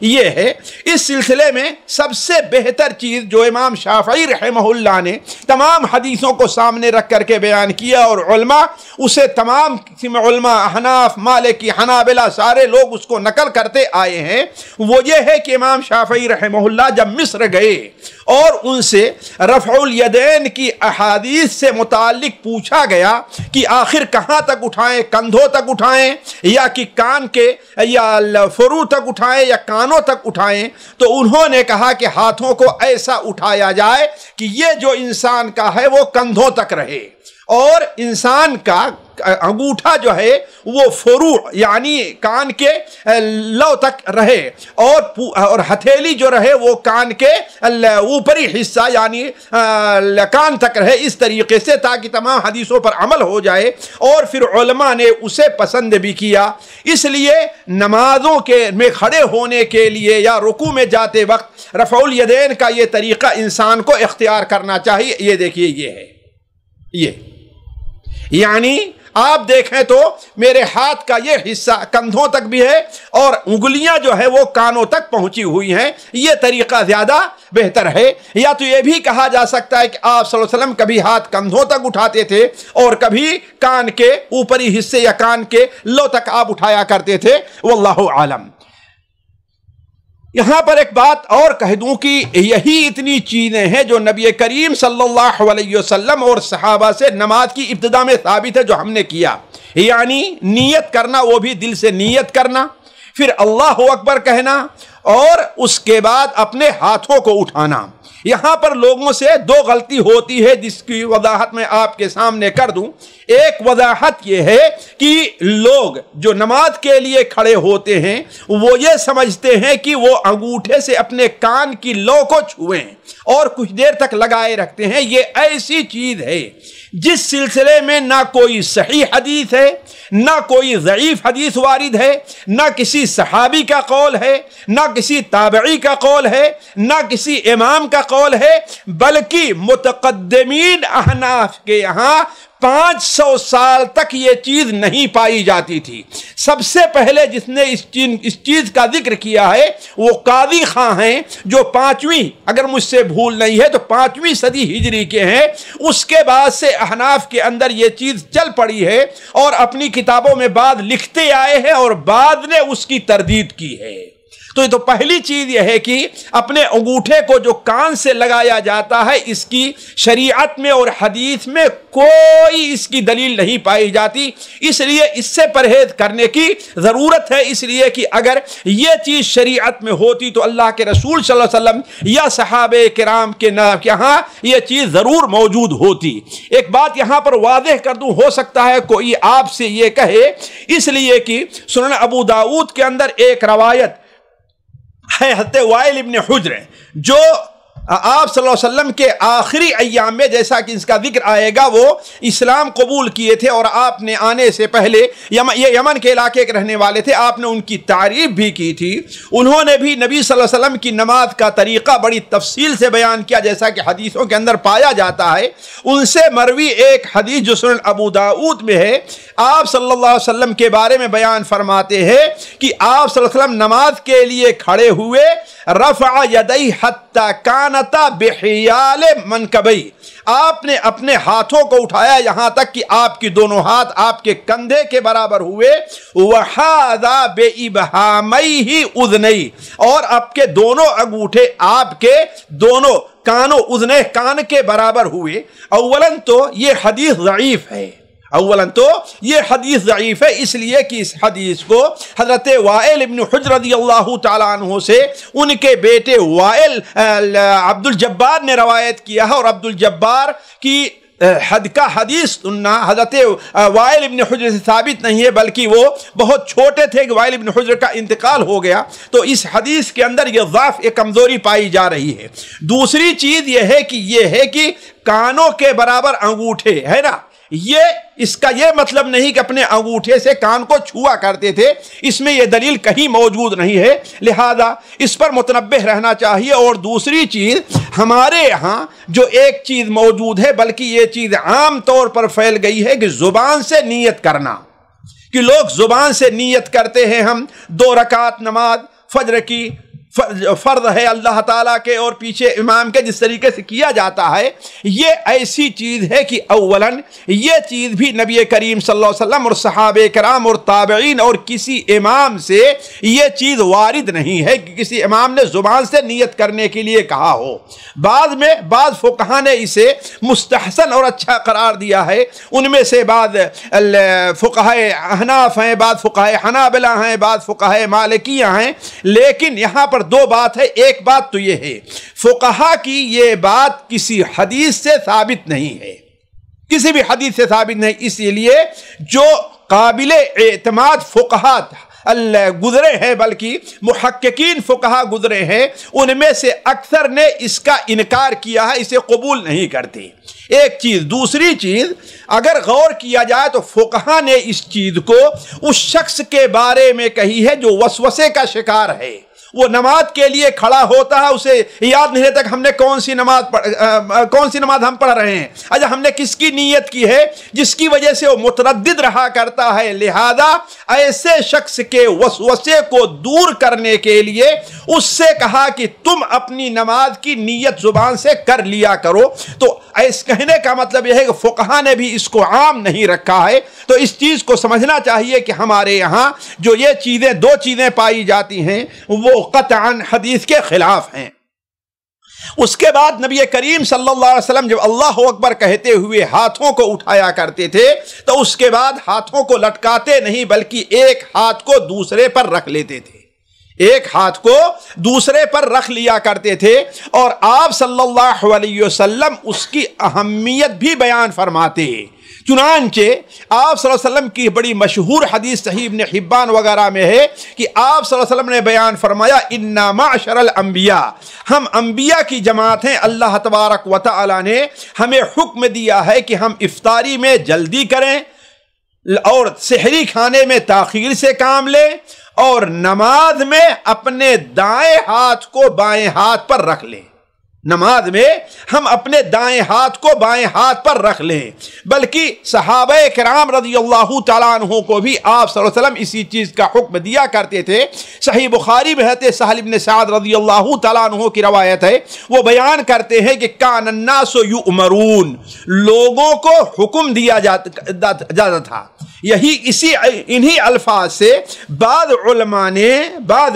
یہ ہے۔ اس سلسلے میں سب سے بہتر چیز جو امام شافعی رحمہ اللہ نے تمام حدیثوں کو سامنے رکھ کر کے بیان کیا، اور علماء اسے تمام علماء احناف مالکی حنابلہ سارے لوگ اس کو نقل کرتے آئے ہیں، وہ یہ ہے کہ امام شافعی رحمہ اللہ جب مصر گئے اور ان سے رفع الیدین کی احادیث سے متعلق پوچھا گیا کہ آخر کہاں تک اٹھائیں، کندھوں تک اٹھائیں یا کہ کان کے یا فرو تک اٹھائیں یا کانوں تک اٹھائیں، تو انہوں نے کہا کہ ہاتھوں کو ایسا اٹھایا جائے کہ یہ جو انسان کا ہے وہ کندھوں تک رہے، اور انسان کا انگوٹھا جو ہے وہ فروع یعنی کان کے لو تک رہے، اور ہتھیلی جو رہے وہ کان کے اوپری حصہ یعنی کان تک رہے، اس طریقے سے تاکہ تمام حدیثوں پر عمل ہو جائے۔ اور پھر علماء نے اسے پسند بھی کیا، اس لیے نمازوں میں کھڑے ہونے کے لیے یا رکوع میں جاتے وقت رفع الیدین کا یہ طریقہ انسان کو اختیار کرنا چاہیے۔ یہ دیکھیے یہ ہے، یعنی آپ دیکھیں تو میرے ہاتھ کا یہ حصہ کندھوں تک بھی ہے اور انگلیاں جو ہے وہ کانوں تک پہنچی ہوئی ہیں، یہ طریقہ زیادہ بہتر ہے۔ یا تو یہ بھی کہا جا سکتا ہے کہ آپ صلی اللہ علیہ وسلم کبھی ہاتھ کندھوں تک اٹھاتے تھے اور کبھی کان کے اوپری حصے یا کان کے لو تک آپ اٹھایا کرتے تھے، واللہ عالم۔ یہاں پر ایک بات اور کہہ دوں کہ یہی اتنی چیزیں ہیں جو نبی کریم صلی اللہ علیہ وسلم اور صحابہ سے نماز کی ابتدا میں ثابت ہے جو ہم نے کیا، یعنی نیت کرنا، وہ بھی دل سے نیت کرنا، پھر اللہ اکبر کہنا، اور اس کے بعد اپنے ہاتھوں کو اٹھانا۔ یہاں پر لوگوں سے دو غلطی ہوتی ہے جس کی وضاحت میں آپ کے سامنے کر دوں۔ ایک وضاحت یہ ہے کہ لوگ جو نماز کے لیے کھڑے ہوتے ہیں وہ یہ سمجھتے ہیں کہ وہ انگوٹھے سے اپنے کان کی لو کو چھوئیں اور کچھ دیر تک لگائے رکھتے ہیں۔ یہ ایسی چیز ہے جس سلسلے میں نہ کوئی صحیح حدیث ہے، نہ کوئی ضعیف حدیث وارد ہے، نہ کسی صحابی کا قول ہے، نہ کسی تابعی کا قول ہے، نہ کسی امام کا قول ہے، بلکہ متقدمین احناف کے یہاں 500 سال تک یہ چیز نہیں پائی جاتی تھی۔ سب سے پہلے جس نے اس چیز کا ذکر کیا ہے وہ قاضی خان ہیں، جو 5ویں اگر مجھ سے بھول نہیں ہے تو 5ویں صدی ہجری کے ہیں۔ اس کے بعد سے احناف کے اندر یہ چیز چل پڑی ہے اور اپنی کتابوں میں بعد لکھتے آئے ہیں اور بعد نے اس کی تردید کی ہے۔ تو پہلی چیز یہ ہے کہ اپنے انگوٹھے کو جو کان سے لگایا جاتا ہے اس کی شریعت میں اور حدیث میں کوئی اس کی دلیل نہیں پائی جاتی، اس لیے اس سے پرہیز کرنے کی ضرورت ہے۔ اس لیے کہ اگر یہ چیز شریعت میں ہوتی تو اللہ کے رسول صلی اللہ علیہ وسلم یا صحابہ کرام کے یہاں یہ چیز ضرور موجود ہوتی۔ ایک بات یہاں پر واضح کر دوں، ہو سکتا ہے کوئی آپ سے یہ کہے، اس لیے کہ سنن ابو داؤد کے اندر ایک روایت ہے حضرت وائل ابن حجر جو آپ صلی اللہ علیہ وسلم کے آخری ایام میں، جیسا کہ اس کا ذکر آئے گا، وہ اسلام قبول کیے تھے اور آپ نے آنے سے پہلے یہ یمن کے علاقے کے رہنے والے تھے، آپ نے ان کی تعریف بھی کی تھی۔ انہوں نے بھی نبی صلی اللہ علیہ وسلم کی نماز کا طریقہ بڑی تفصیل سے بیان کیا، جیسا کہ حدیثوں کے اندر پایا جاتا ہے۔ ان سے مروی ایک حدیث جو سنن ابو داؤد میں ہے، آپ صلی اللہ علیہ وسلم کے بارے میں بیان فرماتے ہیں کہ آپ صلی اللہ علیہ وسلم نماز کے لیے کھڑے ہوئے، رفع یدی حتی کانتا بحیال منکبی، آپ نے اپنے ہاتھوں کو اٹھایا یہاں تک کہ آپ کی دونوں ہاتھ آپ کے کندھے کے برابر ہوئے، وحاذا بإبہامہ اذنی، اور آپ کے دونوں انگوٹھے آپ کے دونوں کانوں اذنے کان کے برابر ہوئے۔ اولاً تو یہ حدیث ضعیف ہے، اس لیے کہ اس حدیث کو حضرت وائل ابن حجر رضی اللہ تعالیٰ عنہ سے ان کے بیٹے وائل عبد الجبار نے روایت کیا ہے، اور عبد الجبار کی حدیث سننا حضرت وائل ابن حجر سے ثابت نہیں ہے، بلکہ وہ بہت چھوٹے تھے کہ وائل ابن حجر کا انتقال ہو گیا، تو اس حدیث کے اندر یہ ضعف، یہ کمزوری پائی جا رہی ہے۔ دوسری چیز یہ ہے کہ کانوں کے برابر انگوٹھے ہے نا، اس کا یہ مطلب نہیں کہ اپنے انگوٹھے سے کان کو چھوا کرتے تھے، اس میں یہ دلیل کہیں موجود نہیں ہے، لہذا اس پر متنبہ رہنا چاہیے۔ اور دوسری چیز، ہمارے یہاں جو ایک چیز موجود ہے، بلکہ یہ چیز عام طور پر پھیل گئی ہے کہ زبان سے نیت کرنا، کہ لوگ زبان سے نیت کرتے ہیں، ہم 2 رکعت نماز فجر کی فرض ہے اللہ تعالیٰ کے اور پیچھے امام کے جس طریقے سے کیا جاتا ہے، یہ ایسی چیز ہے کہ اولاً یہ چیز بھی نبی کریم صلی اللہ علیہ وسلم اور صحابہ کرام اور تابعین اور کسی امام سے یہ چیز وارد نہیں ہے کہ کسی امام نے زبان سے نیت کرنے کے لیے کہا ہو۔ بعض فقہاء نے اسے مستحسن اور اچھا قرار دیا ہے، ان میں سے بعض فقہاء احناف ہیں، بعض فقہاء حنابلہ ہیں، بعض فقہاء مالکیہ ہیں، لیکن یہاں پر 2 بات ہے۔ ایک بات تو یہ ہے، فقہاء کی یہ بات کسی حدیث سے ثابت نہیں ہے، کسی بھی حدیث سے ثابت نہیں، اسی لیے جو قابل اعتماد فقہاء گزرے ہیں، بلکہ محققین فقہاء گزرے ہیں، ان میں سے اکثر نے اس کا انکار کیا ہے، اسے قبول نہیں کرتے۔ ایک چیز، دوسری چیز، اگر غور کیا جائے تو فقہاء نے اس چیز کو اس شخص کے بارے میں کہی ہے جو وسوسے کا شکار ہے، وہ نماز کے لیے کھڑا ہوتا ہے، اسے یاد نہیں رہتا کہ ہم نے کون سی نماز ہم پڑھ رہے ہیں، اچھا ہم نے کس کی نیت کی ہے، جس کی وجہ سے وہ متردد رہا کرتا ہے۔ لہذا ایسے شخص کے وسوسے کو دور کرنے کے لیے اس سے کہا کہ تم اپنی نماز کی نیت زبان سے کر لیا کرو۔ تو اس کہنے کا مطلب یہ ہے کہ فقہاء نے بھی اس کو عام نہیں رکھا ہے۔ تو اس چیز کو سمجھنا چاہیے کہ ہمارے یہاں جو یہ چیزیں 2 چیزیں پائی جاتی ہیں وہ قطعاً حدیث کے خلاف ہیں۔ اس کے بعد نبی کریم صلی اللہ علیہ وسلم جب اللہ اکبر کہتے ہوئے ہاتھوں کو اٹھایا کرتے تھے تو اس کے بعد ہاتھوں کو لٹکاتے نہیں، بلکہ ایک ہاتھ کو دوسرے پر رکھ لیتے تھے، ایک ہاتھ کو دوسرے پر رکھ لیا کرتے تھے، اور آپ صلی اللہ علیہ وسلم اس کی اہمیت بھی بیان فرماتے ہیں۔ چنانچہ آپ صلی اللہ علیہ وسلم کی بڑی مشہور حدیث صحیح ابن حبان وغیرہ میں ہے کہ آپ صلی اللہ علیہ وسلم نے بیان فرمایا، اِنَّا مَعْشَرَ الْأَنْبِيَاء، ہم انبیاء کی جماعت ہیں، اللہ تبارک و تعالی نے ہمیں حکم دیا ہے کہ ہم افطاری میں جلدی کریں اور سحری کھانے میں تاخیر سے کام لیں، اور نماز میں اپنے دائیں ہاتھ کو بائیں ہاتھ پر رکھ لیں۔ نماز میں ہم اپنے دائیں ہاتھ کو بائیں ہاتھ پر رکھ لیں، بلکہ صحابہ کرام رضی اللہ تعالیٰ عنہ کو بھی آپ صلی اللہ علیہ وسلم اسی چیز کا حکم دیا کرتے تھے۔ صحیح بخاری میں ہے، سہل بن سعد رضی اللہ تعالیٰ عنہ کی روایت ہے، وہ بیان کرتے ہیں کہ کان الناس یؤمرون، لوگوں کو حکم دیا جاتا تھا۔ انہی الفاظ سے بعض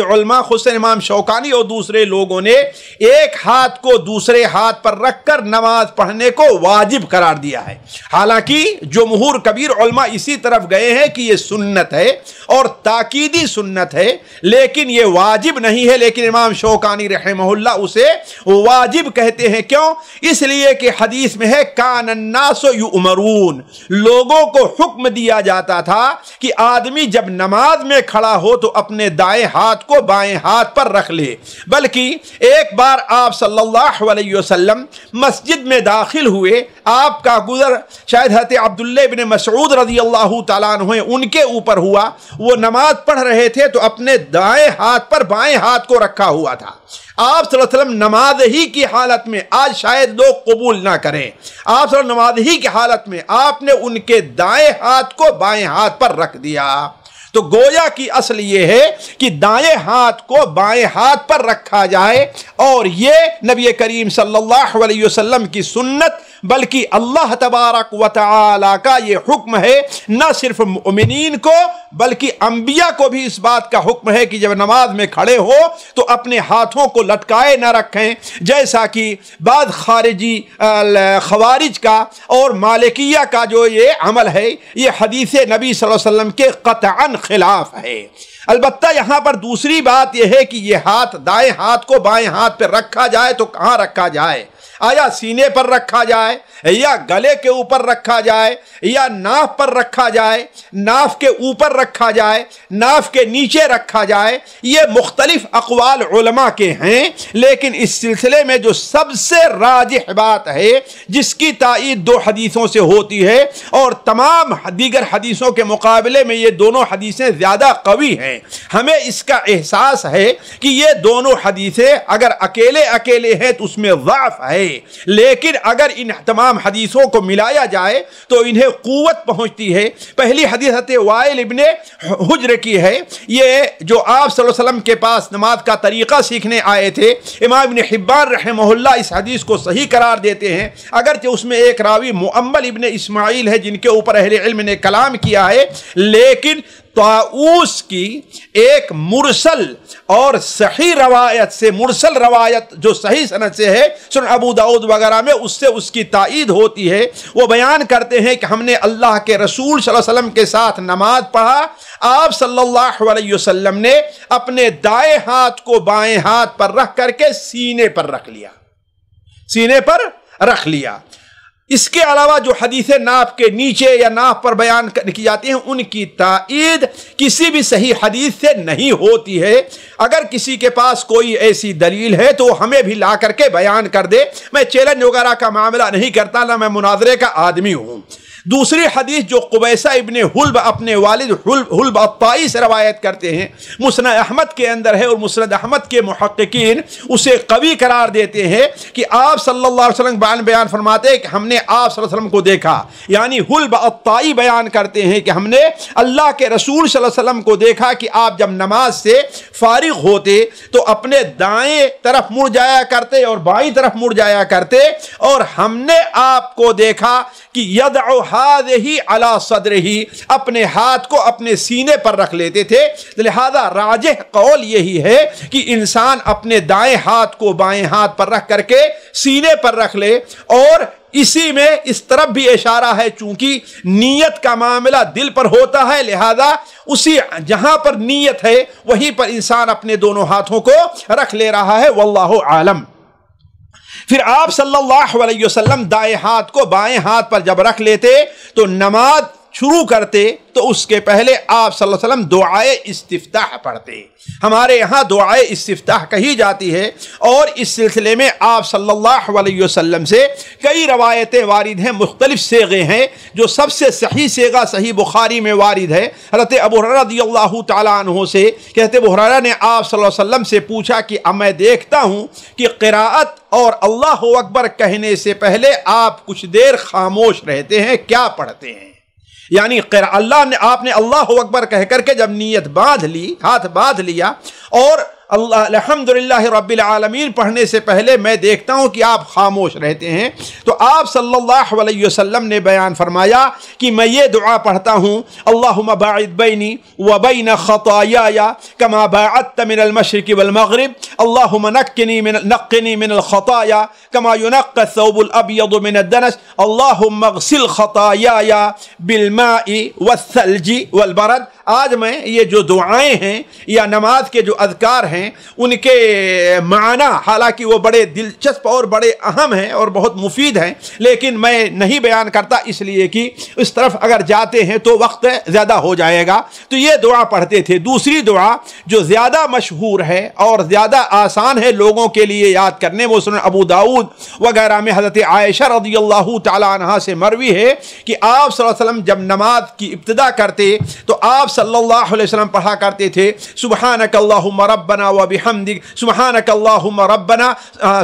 علماء خصوصاً امام شوکانی اور دوسرے لوگوں نے ایک ہاتھ کو دوسرے ہاتھ پر رکھ کر نماز پڑھنے کو واجب قرار دیا ہے، حالانکہ جمہور کبیر علماء اسی طرف گئے ہیں کہ یہ سنت ہے اور تاکیدی سنت ہے، لیکن یہ واجب نہیں ہے۔ لیکن امام شوکانی رحمہ اللہ اسے واجب کہتے ہیں، کیوں؟ اس لیے کہ حدیث میں ہے کان الناس یؤمرون، لوگوں کو حکم دیا جاتا تھا کہ آدمی جب نماز میں کھڑا ہو تو اپنے دائیں ہاتھ کو بائیں ہاتھ پر رکھ لے۔ بلکہ ایک بار آپ صلی اللہ علیہ وسلم مسجد میں داخل ہوئے، آپ کا گزر شاید حضرت عبداللہ بن مسعود رضی اللہ تعالیٰ عنہ ان کے اوپر ہوا، وہ نماز پڑھ رہے تھے تو اپنے دائیں ہاتھ پر بائیں ہاتھ کو رکھا ہوا تھا۔ آپ صلی اللہ علیہ وسلم نماز ہی کی حالت میں، آج شاید لوگ قبول نہ کریں، آپ صلی اللہ علیہ وسلم نماز ہی کی حالت میں آپ نے ان کے دائیں ہاتھ کو بائیں ہاتھ پر رکھ دیا۔ تو گویا کی اصل یہ ہے کہ دائیں ہاتھ کو بائیں ہاتھ پر رکھا جائے، اور یہ نبی کریم صلی اللہ علیہ وسلم کی سنت بلکہ اللہ تبارک و تعالی کا یہ حکم ہے، نہ صرف مومنین کو بلکہ انبیاء کو بھی اس بات کا حکم ہے کہ جب نماز میں کھڑے ہو تو اپنے ہاتھوں کو لٹکائے نہ رکھیں، جیسا کہ بعض خوارج کا اور مالکیہ کا جو یہ عمل ہے، یہ حدیث نبی صلی اللہ علیہ وسلم کے قطعاً خلاف ہے۔ البتہ یہاں پر دوسری بات یہ ہے کہ یہ ہاتھ، دائیں ہاتھ کو بائیں ہاتھ پہ رکھا جائے تو کہاں رکھا جائے؟ آیا سینے پر رکھا جائے یا گلے کے اوپر رکھا جائے یا ناف پر رکھا جائے، ناف کے اوپر رکھا جائے، ناف کے نیچے رکھا جائے، یہ مختلف اقوال علماء کے ہیں، لیکن اس سلسلے میں جو سب سے راجح بات ہے، جس کی تائید 2 حدیثوں سے ہوتی ہے اور تمام دیگر حدیثوں کے مقابلے میں یہ دونوں حدیثیں زیادہ قوی ہیں، ہمیں اس کا احساس ہے کہ یہ دونوں حدیثیں اگر اکیلے اکیلے ہیں تو اس میں ضعف ہے، لیکن اگر ان تمام حدیثوں کو ملایا جائے تو انہیں قوت پہنچتی ہے۔ پہلی حدیث حضرت وائل ابن حجر کی ہے، یہ جو آپ صلی اللہ علیہ وسلم کے پاس نماز کا طریقہ سیکھنے آئے تھے، امام ابن حبان رحمہ اللہ اس حدیث کو صحیح قرار دیتے ہیں، اگرچہ اس میں ایک راوی مؤمل ابن اسماعیل ہے جن کے اوپر اہل علم نے کلام کیا ہے، لیکن طاؤوس کی ایک مرسل اور صحیح روایت سے، مرسل روایت جو صحیح سند سے ہے، سنن ابو داؤد وغیرہ میں اس سے اس کی تائید ہوتی ہے۔ وہ بیان کرتے ہیں کہ ہم نے اللہ کے رسول صلی اللہ علیہ وسلم کے ساتھ نماز پڑھا، آپ صلی اللہ علیہ وسلم نے اپنے دائیں ہاتھ کو بائیں ہاتھ پر رکھ کر کے سینے پر رکھ لیا، سینے پر رکھ لیا۔ اس کے علاوہ جو حدیثیں ناف کے نیچے یا ناف پر بیان کی جاتی ہیں، ان کی تائید کسی بھی صحیح حدیث سے نہیں ہوتی ہے۔ اگر کسی کے پاس کوئی ایسی دلیل ہے تو ہمیں بھی لا کر کے بیان کر دے۔ میں چیلنج وغیرہ کا معاملہ نہیں کرتا، نہ میں مناظرے کا آدمی ہوں۔ دوسری حدیث جو قبیصہ ابن حلب اپنے والد حلب الطائی سے روایت کرتے ہیں، مسند احمد کے اندر ہے، اور مسند احمد کے محققین اسے قوی قرار دیتے ہیں کہ آپ صلی اللہ علیہ وسلم بیان فرماتے ہیں کہ ہم نے آپ صلی اللہ علیہ وسلم کو دیکھا، یعنی حلب الطائی بیان کرتے ہیں کہ ہم نے اللہ کے رسول صلی اللہ علیہ وسلم کو دیکھا کہ آپ جب نماز سے فارغ ہوتے تو اپنے دائیں طرف مڑ جایا کرتے اور بائیں طرف مڑ جایا کرتے، اور ہم نے آپ کو دیکھا کہ یدعو ہی علی صدرہی، اپنے ہاتھ کو اپنے سینے پر رکھ لیتے تھے۔ لہذا راجح قول یہی ہے کہ انسان اپنے دائیں ہاتھ کو بائیں ہاتھ پر رکھ کر کے سینے پر رکھ لے، اور اسی میں اس طرف بھی اشارہ ہے چونکہ نیت کا معاملہ دل پر ہوتا ہے، لہذا اسی جہاں پر نیت ہے وہیں پر انسان اپنے دونوں ہاتھوں کو رکھ لے رہا ہے، واللہ عالم۔ پھر آپ صلی اللہ علیہ وسلم دائیں ہاتھ کو بائیں ہاتھ پر جب رکھ لیتے تو نماز شروع کرتے تو اس کے پہلے آپ صلی اللہ علیہ وسلم دعائے استفتاح پڑھتے۔ ہمارے یہاں دعائے استفتاح کہی جاتی ہے، اور اس سلسلے میں آپ صلی اللہ علیہ وسلم سے کئی روایتیں وارد ہیں، مختلف صیغے ہیں۔ جو سب سے صحیح صیغہ صحیح بخاری میں وارد ہے، حضرت ابو ہریرہ رضی اللہ تعالیٰ عنہ سے، کہتے ابو ہریرہ نے آپ صلی اللہ علیہ وسلم سے پوچھا کہ میں دیکھتا ہوں کہ قراءت اور اللہ اکبر کہنے سے پہلے آپ کچھ دیر خاموش رہتے ہیں، کیا پڑھتے ہیں؟ یعنی آپ نے اللہ اکبر کہہ کر کے جب نیت باندھ لی، ہاتھ باندھ لیا، اور الحمدللہ رب العالمین پڑھنے سے پہلے میں دیکھتا ہوں کہ آپ خاموش رہتے ہیں، تو آپ صلی اللہ علیہ وسلم نے بیان فرمایا کہ میں یہ دعا پڑھتا ہوں، اللہم باعد بینی وبین خطایای کما باعدت من المشرق والمغرب، اللہم نقنی من الخطایا کما ینقی الثوب الابیض من الدنس، اللہم اغسل خطایای بالماء والثلج والبرد۔ آج میں یہ جو دعائیں ہیں یا نماز کے جو اذکار ہیں، ان کے معنی حالانکہ وہ بڑے دلچسپ اور بڑے اہم ہیں اور بہت مفید ہیں، لیکن میں نہیں بیان کرتا، اس لیے کہ اس طرف اگر جاتے ہیں تو وقت زیادہ ہو جائے گا۔ تو یہ دعا پڑھتے تھے۔ دوسری دعا جو زیادہ مشہور ہے اور زیادہ آسان ہے لوگوں کے لیے یاد کرنے، وہ سنن ابو داؤد وغیرہ میں حضرت عائشہ رضی اللہ تعالیٰ عنہا سے مروی ہے کہ آپ صلی اللہ علیہ وسلم جب نماز کی ابتدا کرتے تو آپ صلی اللہ علیہ وسلم پڑھا کرتے تھے، سبحانک اللہم ربنا وبحمدک، سبحانک اللہم ربنا،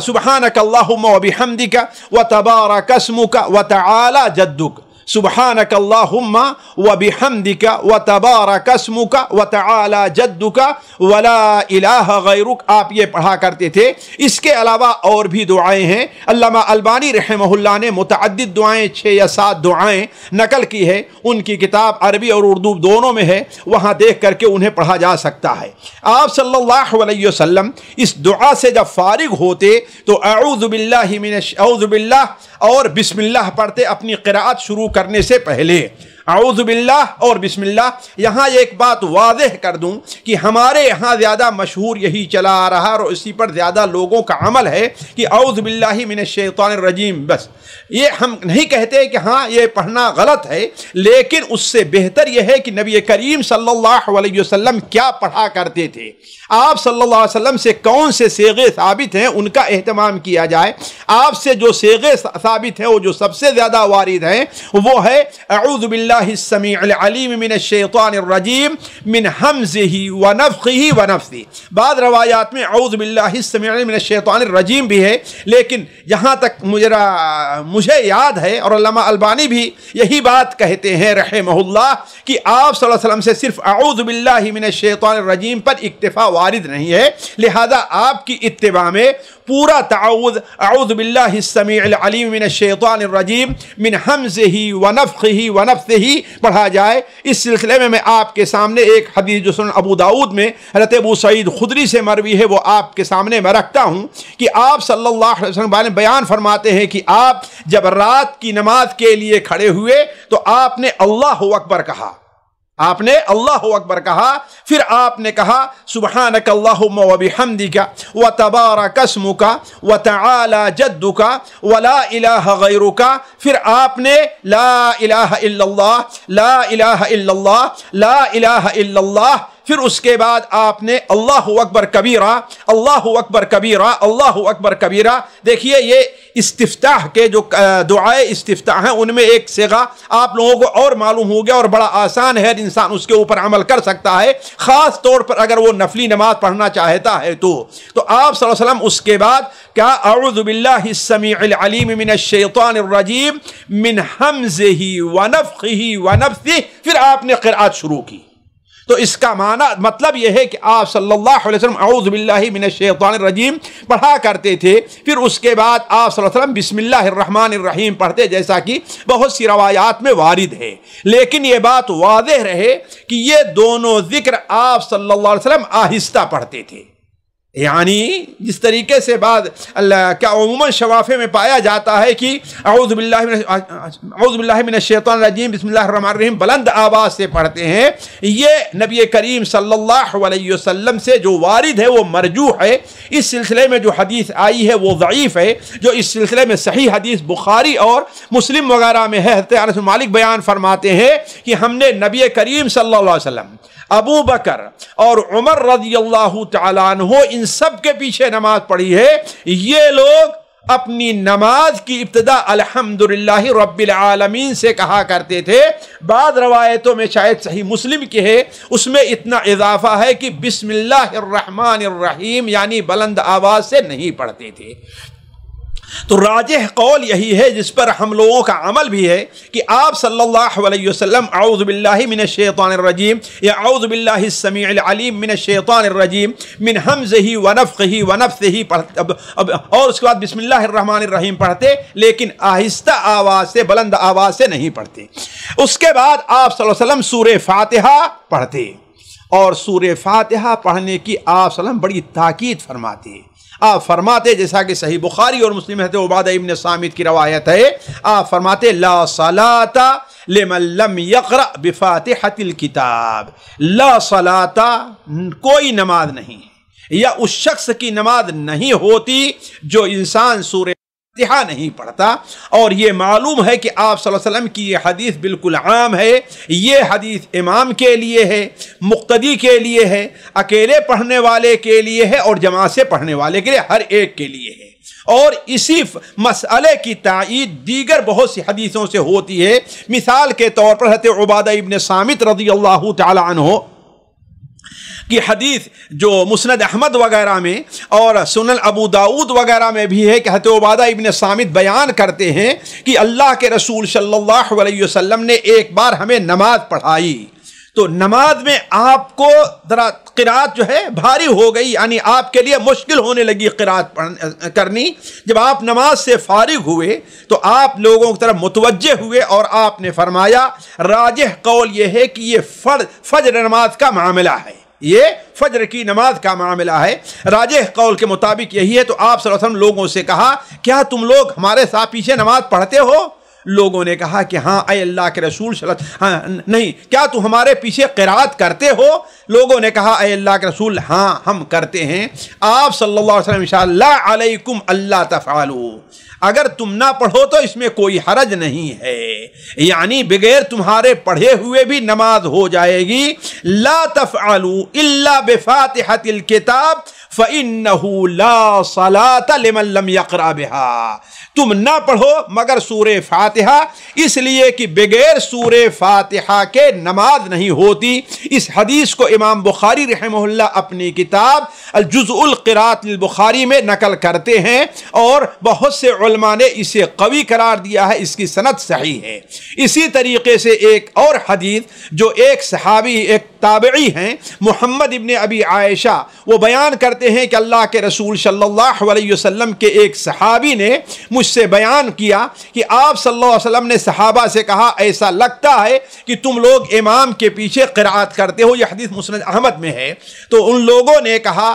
سبحانک اللہم وبحمدک وتبارک اسمک وتعالی جدک، سبحانک اللہم وبحمدک وتبارک اسمک وتعالی جدک ولا الہ غیرک، آپ یہ پڑھا کرتے تھے۔ اس کے علاوہ اور بھی دعائیں ہیں، علامہ البانی رحمہ اللہ نے متعدد دعائیں 6 یا 7 دعائیں نقل کی ہے، ان کی کتاب عربی اور اردو دونوں میں ہے، وہاں دیکھ کر کے انہیں پڑھا جا سکتا ہے۔ آپ صلی اللہ علیہ وسلم اس دعا سے جب فارغ ہوتے تو اعوذ باللہ اور بسم اللہ پڑھتے اپنی قراءت شروع کرنے سے پہلے۔ اعوذ باللہ اور بسم اللہ۔ یہاں ایک بات واضح کر دوں کہ ہمارے یہاں زیادہ مشہور یہی چلا آ رہا اور اسی پر زیادہ لوگوں کا عمل ہے کہ اعوذ باللہ من الشیطان الرجیم بس۔ یہ ہم نہیں کہتے کہ ہاں یہ پڑھنا غلط ہے، لیکن اس سے بہتر یہ ہے کہ نبی کریم صلی اللہ علیہ وسلم کیا پڑھا کرتے تھے، آپ صلی اللہ علیہ وسلم سے کون سے صیغے ثابت ہیں ان کا اہتمام کیا جائے۔ آپ سے جو صیغے ثابت ہیں وہ جو سب سے زیادہ وارد ہیں وہ ہے اعوذ باللہ السمیع العلیم من الشیطان الرجیم من ہمزہ ونفخہ ونفثہ۔ بعض روایات میں اعوذ باللہ السمیع العلیم من الشیطان الرجیم بھی ہے، لیکن جہاں تک مجھے یاد ہے اور علامہ البانی بھی یہی بات کہتے ہیں رحمہ اللہ کہ آپ صلی اللہ علیہ وسلم سے صرف اعوذ باللہ من الشیطان الرجیم پر اکتفا وارد نہیں ہے، لہذا آپ کی اتباع میں پورا تعوذ اعوذ باللہ السمیع العلیم من الشیطان الرجیم من ہمزہ ونفخہ ونفثہ پڑھا جائے۔ اس سلسلے میں آپ کے سامنے ایک حدیث جو سنن ابو داؤد میں حضرت ابو سعید خدری سے مروی ہے وہ آپ کے سامنے میں رکھتا ہوں کہ آپ صلی اللہ علیہ وسلم بیان فرماتے ہیں کہ آپ جب رات کی نماز کے لیے کھڑے ہوئے تو آپ نے اللہ اکبر کہا، آپ نے اللہ اکبر کہا، پھر آپ نے کہا سبحانک اللہم وبحمدک وتبارک اسمک وتعالی جدک ولا الہ غیرک، پھر آپ نے لا الہ الا اللہ لا الہ الا اللہ لا الہ الا اللہ، پھر اس کے بعد آپ نے اللہ اکبر کبیرہ اللہ اکبر کبیرہ اللہ اکبر کبیرہ۔ دیکھیے یہ استفتاح کے جو دعائے استفتاح ہیں ان میں ایک صیغہ آپ لوگوں کو اور معلوم ہو گیا اور بڑا آسان ہے، انسان اس کے اوپر عمل کر سکتا ہے، خاص طور پر اگر وہ نفلی نماز پڑھنا چاہتا ہے تو آپ صلی اللہ علیہ وسلم اس کے بعد کیا اعوذ باللہ السمیع العلیم من الشیطان الرجیم من ہمزہ ونفخہ ونفثہ، پھر آپ نے قرأت شروع کی۔ تو اس کا مطلب یہ ہے کہ آپ صلی اللہ علیہ وسلم اعوذ باللہ من الشیطان الرجیم پڑھا کرتے تھے، پھر اس کے بعد آپ صلی اللہ علیہ وسلم بسم اللہ الرحمن الرحیم پڑھتے، جیسا کہ بہت سی روایات میں وارد ہے۔ لیکن یہ بات واضح رہے کہ یہ دونوں ذکر آپ صلی اللہ علیہ وسلم آہستہ پڑھتے تھے، یعنی جس طریقے سے بعد کیا عموماً شوافے میں پایا جاتا ہے کہ اعوذ باللہ من الشیطان الرجیم بسم اللہ الرحمن الرحیم بلند آواز سے پڑھتے ہیں، یہ نبی کریم صلی اللہ علیہ وسلم سے جو وارد ہے وہ مرجوح ہے۔ اس سلسلے میں جو حدیث آئی ہے وہ ضعیف ہے، جو اس سلسلے میں صحیح حدیث بخاری اور مسلم وغیرہ میں ہے۔ حضرت انس بن مالک بیان فرماتے ہیں کہ ہم نے نبی کریم صلی اللہ علیہ وسلم، ابو بکر اور عمر رضی اللہ تعالیٰ عنہ ان سب کے پیچھے نماز پڑھی ہے۔ یہ لوگ اپنی نماز کی ابتدا الحمدللہ رب العالمین سے کہا کرتے تھے، بعض روایتوں میں شاید صحیح مسلم کی ہے اس میں اتنا اضافہ ہے کہ بسم اللہ الرحمن الرحیم یعنی بلند آواز سے نہیں پڑھتے تھے۔ تو راجح قول یہی ہے جس پر ہم لوگوں کا عمل بھی ہے کہ آپ صلی اللہ علیہ وسلم اعوذ باللہ من الشیطان الرجیم یا اعوذ باللہ السمیع العلیم من الشیطان الرجیم من ہمزہ ونفخہ ونفثہ اور اس کے بعد بسم اللہ الرحمن الرحیم پڑھتے، لیکن آہستہ آواز سے بلند آواز سے نہیں پڑھتے۔ اس کے بعد آپ صلی اللہ علیہ وسلم سورہ فاتحہ پڑھتے، اور سورہ فاتحہ پڑھنے کی آپ صلی اللہ علیہ وسلم بڑی تاکید فرماتے ہیں۔ آپ فرماتے جیسا کہ صحیح بخاری اور مسلم حضرت عبادہ ابن صامت کی روایت ہے، آپ فرماتے لا صلاۃ لمن لم یقرأ بفاتحۃ الکتاب، لا صلاۃ کوئی نماز نہیں یا اس شخص کی نماز نہیں ہوتی جو انسان سورہ فاتحہ نہیں پڑھتا۔ اور یہ معلوم ہے کہ آپ صلی اللہ علیہ وسلم کی یہ حدیث بالکل عام ہے، یہ حدیث امام کے لیے ہے، مقتدی کے لیے ہے، اکیلے پڑھنے والے کے لیے ہے اور جماعت سے پڑھنے والے کے لیے، ہر ایک کے لیے ہے۔ اور اسی مسئلے کی تائید دیگر بہت سی حدیثوں سے ہوتی ہے۔ مثال کے طور پر حضرت عبادہ ابن صامت رضی اللہ تعالی عنہ کی حدیث جو مسند احمد وغیرہ میں اور سنن ابو داؤد وغیرہ میں بھی ہے کہ حضرت عبادہ ابن صامت بیان کرتے ہیں کہ اللہ کے رسول صلی اللہ علیہ وسلم نے ایک بار ہمیں نماز پڑھائی، تو نماز میں آپ کو ذرا قرات جو ہے بھاری ہو گئی، یعنی آپ کے لیے مشکل ہونے لگی قرات کرنی۔ جب آپ نماز سے فارغ ہوئے تو آپ لوگوں کی طرف متوجہ ہوئے اور آپ نے فرمایا راجح قول یہ ہے کہ یہ فجر نماز کا معاملہ ہے، یہ فجر کی نماز کا معاملہ ہے، راجح قول کے مطابق یہی ہے۔ تو آپ صلی اللہ علیہ وسلم لوگوں سے کہا کیا تم لوگ ہمارے ساتھ پیچھے نماز پڑھتے ہو؟ لوگوں نے کہا کہ ہاں اے اللہ کے رسول صلی اللہ علیہ وسلم، نہیں کیا تو ہمارے پیچھے قرات کرتے ہو؟ لوگوں نے کہا اے اللہ کے رسول ہاں ہم کرتے ہیں۔ آپ صلی اللہ علیہ وسلم انشاءاللہ علیکم اللہ تفعلوا، اگر تم نہ پڑھو تو اس میں کوئی حرج نہیں ہے، یعنی بغیر تمہارے پڑھے ہوئے بھی نماز ہو جائے گی۔ لا تفعلوا الا بفاتحة الكتاب فإنه لا صلاة لمن لم يقرأ بها، تم نہ پڑھو مگر سورہ فاتحہ، اس لیے کہ بغیر سورہ فاتحہ کے نماز نہیں ہوتی۔ اس حدیث کو امام بخاری رحمہ اللہ اپنی کتاب الجزء القراءۃ للبخاری میں نقل کرتے ہیں، اور بہت سے علماء نے اسے قوی قرار دیا ہے، اس کی سند صحیح ہے۔ اسی طریقے سے ایک اور حدیث جو ایک صحابی ایک تابعی ہیں محمد ابن ابی عائشہ، وہ بیان کرتے ہیں کہ اللہ کے رسول صلی اللہ علیہ وسلم کے ایک صحابی نے مجھ سے بیان کیا کہ آپ صلی اللہ علیہ وسلم نے صحابہ سے کہا ایسا لگتا ہے کہ تم لوگ امام کے پیچھے قرات کرتے ہو، یہ حدیث مسند احمد میں ہے۔ تو ان لوگوں نے کہا،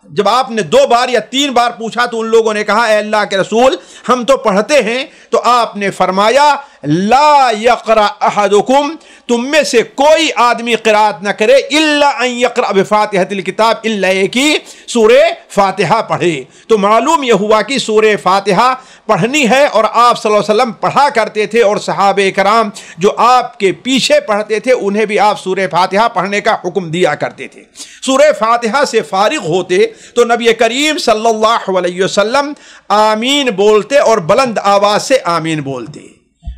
جب آپ نے 2 بار یا 3 بار پوچھا تو ان لوگوں نے کہا اے اللہ کے رسول ہم تو پڑھتے ہیں، تو آپ نے فرمایا لا یقرأ احدکم، تم میں سے کوئی آدمی قرات نہ کرے الا ان یقرأ بفاتحۃ الکتاب، الا کہ سورہ فاتحہ پڑھے۔ تو معلوم یہ ہوا کہ سورہ فاتحہ پڑھنی ہے، اور آپ صلی اللہ علیہ وسلم پڑھا کرتے تھے، اور صحابہ کرام جو آپ کے پیچھے پڑھتے تھے انہیں بھی آپ سورہ فاتحہ پڑھنے کا حکم دیا کرتے تھے۔ سورہ فاتحہ سے فارغ ہوتے تو نبی کریم صلی اللہ علیہ وسلم آمین بولتے، اور بلند آواز سے آمین بولتے۔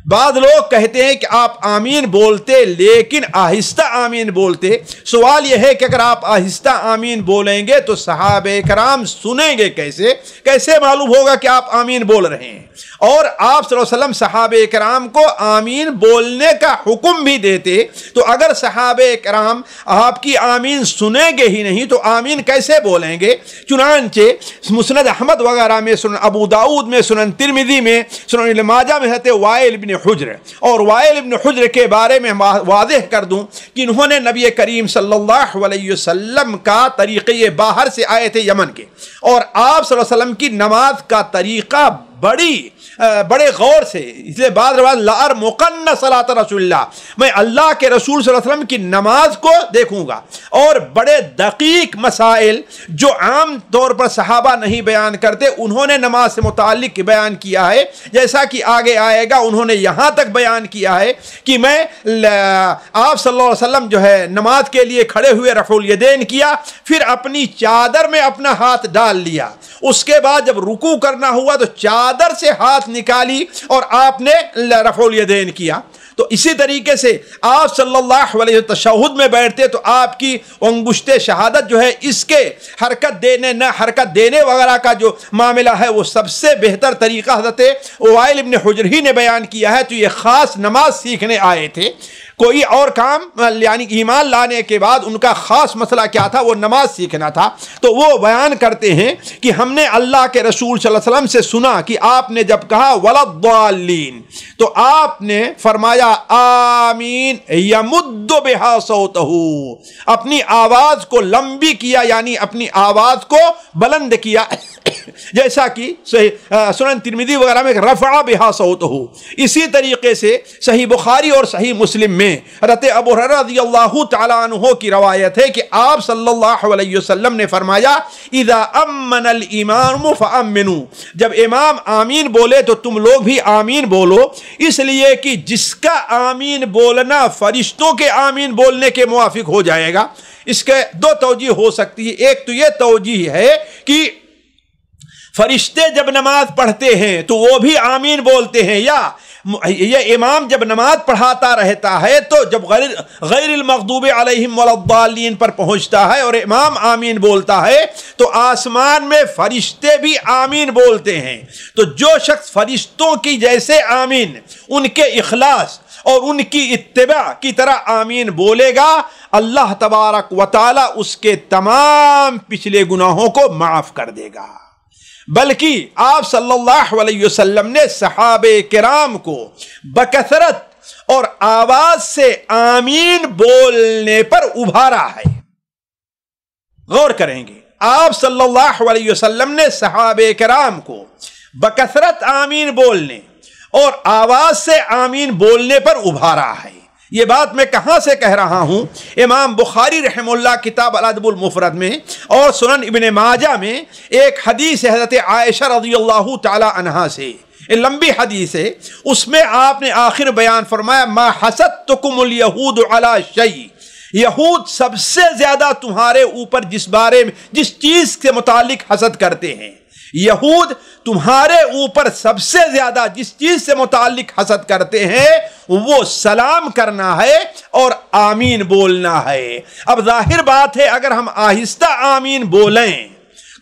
بعض لوگ کہتے ہیں کہ آپ آمین بولتے لیکن آہستہ آمین بولتے۔ سوال یہ ہے کہ اگر آپ آہستہ آمین بولیں گے تو صحابہ کرام سنیں گے کیسے؟ کیسے معلوم ہوگا کہ آپ آمین بول رہے ہیں؟ اور آپ صلی اللہ علیہ وسلم صحابہ کرام کو آمین بولنے کا حکم بھی دیتے، تو اگر صحابہ کرام آپ کی آمین سنیں گے ہی نہیں تو آمین کیسے بولیں گے؟ چنانچہ مسند احمد وغیرہ میں، سنن ابو داؤد میں، سنن ترمذی میں، سنن ابن ماجہ میں حضرت وائل بن حجر، اور وائل بن حجر کے بارے میں واضح کر دوں کہ انہوں نے نبی کریم صلی اللہ علیہ وسلم کا طریقے، یہ باہر سے آئے تھے یمن کے، اور آپ صلی اللہ علیہ وسلم کی نماز کا طریقہ بڑے غور سے، اس لیے بعض روایت لأرمقن صلاۃ رسول اللہ، میں اللہ کے رسول صلی اللہ علیہ وسلم کی نماز کو دیکھوں گا، اور بڑے دقیق مسائل جو عام طور پر صحابہ نہیں بیان کرتے انہوں نے نماز سے متعلق بیان کیا ہے، جیسا کہ آگے آئے گا۔ انہوں نے یہاں تک بیان کیا ہے کہ میں آپ صلی اللہ علیہ وسلم جو ہے نماز کے لیے کھڑے ہوئے رفع الیدین کیا، پھر اپنی چادر میں اپنا ہاتھ ڈال لیا، اس کے بعد جب رکوع کرنا ہوا تو چادر سے ہاتھ نکالی اور آپ نے رفع الیدین کیا۔ تو اسی طریقے سے آپ صلی اللہ علیہ وسلم تشہد میں بیٹھتے تو آپ کی انگشت شہادت جو ہے اس کے حرکت دینے نہ حرکت دینے وغیرہ کا جو معاملہ ہے وہ سب سے بہتر طریقہ حضرت وائل ابن حجر ہی نے بیان کیا ہے۔ تو یہ خاص نماز سیکھنے آئے تھے، کوئی اور کام یعنی ایمان لانے کے بعد ان کا خاص مسئلہ کیا تھا؟ وہ نماز سیکھنا تھا۔ تو وہ بیان کرتے ہیں کہ ہم نے اللہ کے رسول صلی اللہ علیہ وسلم سے سنا کہ آپ نے جب کہا وَلَضَّالِّينَ تو آپ نے فرمایا آمین یمد بہا صوتہ، اپنی آواز کو لمبی کیا، یعنی اپنی آواز کو بلند کیا، جیسا کہ سنن ترمذی وغیرہ میں رفع بہا صوتہ۔ اسی طریقے سے صحیح بخاری اور صحیح مسلم میں حضرت ابو ہریرہ رضی اللہ تعالیٰ عنہ کی روایت ہے کہ آپ صلی اللہ علیہ وسلم نے فرمایا اذا امن الامام فامنوا، جب امام آمین بولے تو تم لوگ بھی آمین بولو، اس لیے کہ جس کا آمین بولنا فرشتوں کے آمین بولنے کے موافق ہو جائے گا۔ اس کے 2 توجہ ہو سکتی ہے، ایک تو یہ توجہ ہے کہ فرشتے جب نماز پڑھتے ہیں تو وہ بھی آمین بولتے ہیں، یا یہ امام جب نماز پڑھاتا رہتا ہے تو جب غیر المغضوب علیہم ولا الضالین پر پہنچتا ہے اور امام آمین بولتا ہے تو آسمان میں فرشتے بھی آمین بولتے ہیں۔ تو جو شخص فرشتوں کی جیسے آمین، ان کے اخلاص اور ان کی اتباع کی طرح آمین بولے گا، اللہ تبارک و تعالی اس کے تمام پچھلے گناہوں کو معاف کر دے گا۔ بلکہ آپ صلی اللہ علیہ وسلم نے صحابہ کرام کو بکثرت اور آواز سے آمین بولنے پر ابھارا ہے۔ غور کریں گے، آپ صلی اللہ علیہ وسلم نے صحابہ کرام کو بکثرت آمین بولنے اور آواز سے آمین بولنے پر ابھارا ہے۔ یہ بات میں کہاں سے کہہ رہا ہوں؟ امام بخاری رحمہ اللہ کتاب الادب المفرد میں اور سنن ابن ماجہ میں ایک حدیث حضرت عائشہ رضی اللہ تعالی عنہا سے، لمبی حدیث ہے، اس میں آپ نے آخر بیان فرمایا ما حسدتکم الیہود علی شیء، یہود سب سے زیادہ تمہارے اوپر جس چیز کے متعلق حسد کرتے ہیں، یہود تمہارے اوپر سب سے زیادہ جس چیز سے متعلق حسد کرتے ہیں وہ سلام کرنا ہے اور آمین بولنا ہے۔ اب ظاہر بات ہے اگر ہم آہستہ آمین بولیں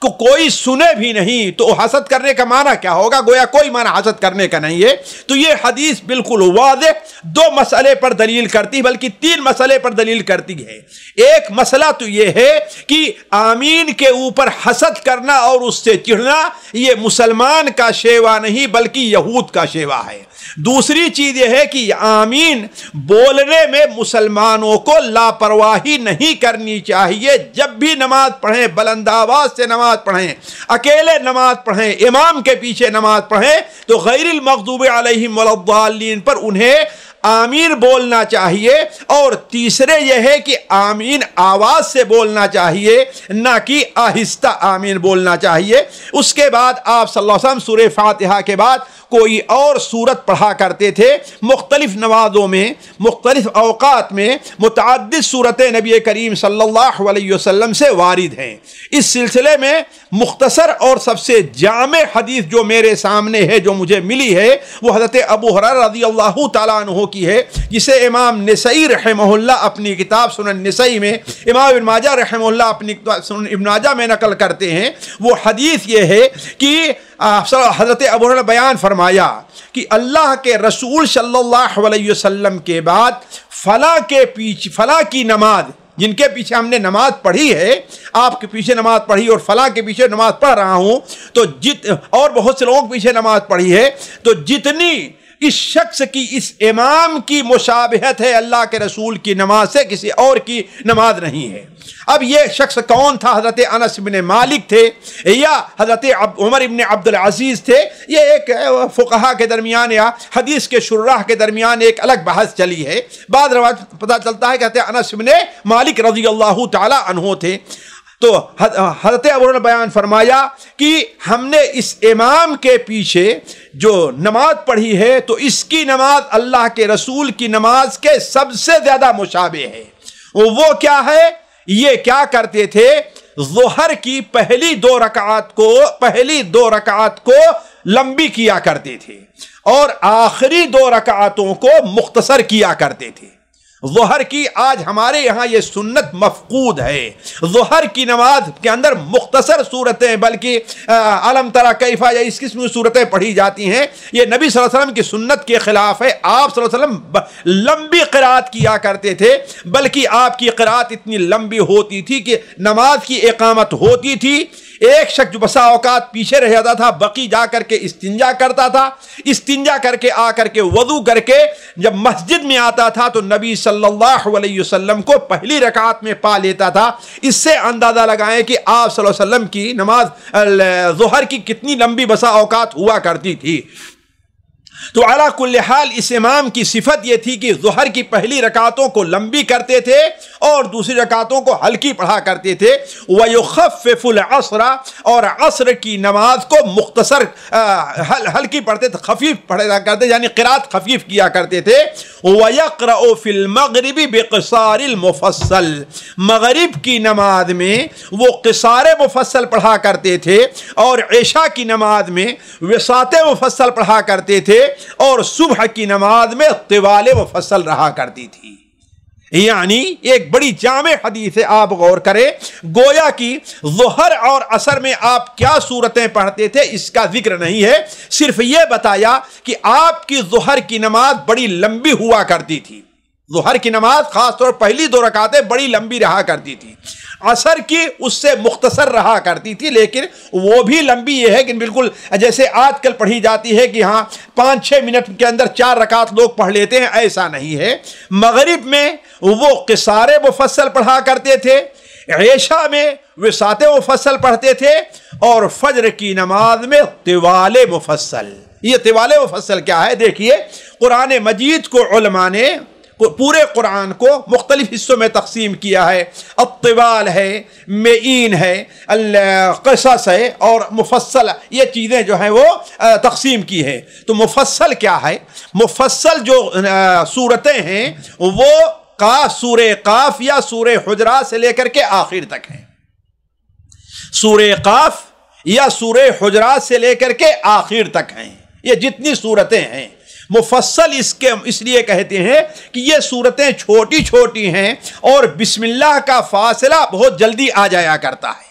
کو کوئی سنے بھی نہیں تو حسد کرنے کا معنی کیا ہوگا؟ گویا کوئی معنی حسد کرنے کا نہیں ہے۔ تو یہ حدیث بالکل واضح دو مسئلے پر دلیل کرتی بلکہ تین مسئلے پر دلیل کرتی ہے۔ ایک مسئلہ تو یہ ہے کہ آمین کے اوپر حسد کرنا اور اس سے چڑھنا یہ مسلمان کا شیوا نہیں بلکہ یہود کا شیوا ہے۔ دوسری چیز یہ ہے کہ آمین بولنے میں مسلمانوں کو لاپرواہی نہیں کرنی چاہیے۔ جب بھی نماز پڑھیں بلند آواز سے نماز پڑھیں، اکیلے نماز پڑھیں، امام کے پیچھے نماز پڑھیں تو غیر المغضوب علیہم ولا الضالین پر انہیں آمین بولنا چاہیے۔ اور تیسرے یہ ہے کہ آمین آواز سے بولنا چاہیے نہ کہ آہستہ آمین بولنا چاہیے۔ اس کے بعد آپ صلی اللہ علیہ وسلم سورہ فاتحہ کے بعد کوئی اور سورت پڑھا کرتے تھے۔ مختلف نمازوں میں مختلف اوقات میں متعدد سورتیں نبی کریم صلی اللہ علیہ وسلم سے وارد ہیں۔ اس سلسلے میں مختصر اور سب سے جامع حدیث جو میرے سامنے ہے، جو مجھے ملی ہے، وہ حضرت ابو ہریرہ رضی اللہ تعالیٰ عنہ کی ہے، جسے امام نسائی رحمہ اللہ اپنی کتاب سنن نسائی میں، امام ابن ماجہ رحمہ اللہ اپنی سنن ابن ماجہ میں نقل کرتے ہیں۔ وہ حدیث یہ ہے کہ حضرت ابو ہریرہ بیان فرمایا کہ اللہ کے رسول صلی اللہ علیہ وسلم کے بعد فلاں کی نماز، جن کے پیچھے ہم نے نماز پڑھی ہے، آپ کے پیچھے نماز پڑھی اور فلاں کے پیچھے نماز پڑھ رہا ہوں تو اور بہت سے لوگوں کے پیچھے نماز پڑھی ہے، تو جتنی اس شخص کی اس امام کی مشابہت ہے اللہ کے رسول کی نماز سے کسی اور کی نماز نہیں ہے۔ اب یہ شخص کون تھا؟ حضرت انس بن مالک تھے یا حضرت عمر بن عبد العزیز تھے؟ یہ ایک فقہا کے درمیان یا حدیث کے شراح کے درمیان ایک الگ بحث چلی ہے۔ بعد روایت پتہ چلتا ہے کہ حضرت انس بن مالک رضی اللہ تعالی عنہ تھے۔ تو حضرت ابو ہریرہ بیان فرمایا کہ ہم نے اس امام کے پیچھے جو نماز پڑھی ہے تو اس کی نماز اللہ کے رسول کی نماز کے سب سے زیادہ مشابہ ہے۔ وہ کیا ہے؟ یہ کیا کرتے تھے؟ ظہر کی پہلی دو رکعات کو لمبی کیا کرتے تھے اور آخری دو رکعاتوں کو مختصر کیا کرتے تھے۔ ظہر کی آج ہمارے یہاں یہ سنت مفقود ہے۔ ظہر کی نماز کے اندر مختصر صورتیں بلکہ علم تری کیف یا اس قسم کی صورتیں پڑھی جاتی ہیں۔ یہ نبی صلی اللہ علیہ وسلم کی سنت کے خلاف ہے۔ آپ صلی اللہ علیہ وسلم لمبی قرات کیا کرتے تھے، بلکہ آپ کی قرات اتنی لمبی ہوتی تھی کہ نماز کی اقامت ہوتی تھی، ایک شخص جو بسا اوقات پیچھے رہ جاتا تھا بقی جا کر کے استنجا کرتا تھا، استنجا کر کے آ کر کے وضو کر کے جب مسجد میں آتا تھا تو نبی صلی اللہ علیہ وسلم کو پہلی رکعت میں پا لیتا تھا۔ اس سے اندازہ لگائیں کہ آپ صلی اللہ علیہ وسلم کی نماز ظہر کی کتنی لمبی بسا اوقات ہوا کرتی تھی۔ تو علی کل حال اس امام کی صفت یہ تھی کہ ظہر کی پہلی رکعتوں کو لمبی کرتے تھے اور دوسری رکعتوں کو ہلکی پڑھا کرتے تھے۔ وَيُخَفِّفُ الْعَصْرَ، اور عصر کی نماز کو مختصر ہلکی پڑھتے تھے، خفیف پڑھا کرتے، یعنی قرات خفیف کیا کرتے تھے۔ وَيَقْرَأُ فِي الْمَغْرِبِ بِقِصَارِ الْمُفَصَّلِ، مغرب کی نماز میں وہ قصار مفصل پڑھا کرتے تھے اور عشاء کی نماز میں وساط مفصل پڑھا کرتے تھے اور صبح کی نماز میں طوال مفصل رہا کرتی تھی۔ یعنی ایک بڑی جامع حدیث ہے، آپ غور کریں۔ گویا کی ظہر اور عصر میں آپ کیا صورتیں پڑھتے تھے اس کا ذکر نہیں ہے، صرف یہ بتایا کہ آپ کی ظہر کی نماز بڑی لمبی ہوا کرتی تھی۔ ظہر کی نماز خاص طور پہلی دو رکعتیں بڑی لمبی رہا کرتی تھی، عصر کی اس سے مختصر رہا کرتی تھی، لیکن وہ بھی لمبی یہ ہے کہ بالکل جیسے آج کل پڑھی جاتی ہے کہ ہاں 5-6 منٹ کے اندر 4 رکعت لوگ پڑھ لیتے ہیں، ایسا نہیں ہے۔ مغرب میں وہ قصار مفصل پڑھا کرتے تھے، عشاء میں وساط مفصل پڑھتے تھے اور فجر کی نماز میں طوال مفصل، یہ طوال مفصل کیا ہے؟ دیکھیے قرآن مجید کو علماء نے پورے قرآن کو مختلف حصوں میں تقسیم کیا ہے. الطوال ہے، معین ہے، قصص ہے اور مفصل، یہ چیزیں جو ہیں وہ تقسیم کی ہے. تو مفصل کیا ہے؟ مفصل جو صورتیں ہیں وہ سورہ قاف یا سورہ حجرات سے لے کر کے آخر تک ہیں. سورہ قاف یا سورہ حجرات سے لے کر کے آخر تک ہیں. یہ جتنی صورتیں ہیں مفصل اس لیے کہتے ہیں کہ یہ صورتیں چھوٹی چھوٹی ہیں اور بسم اللہ کا فاصلہ بہت جلدی آ جایا کرتا ہے.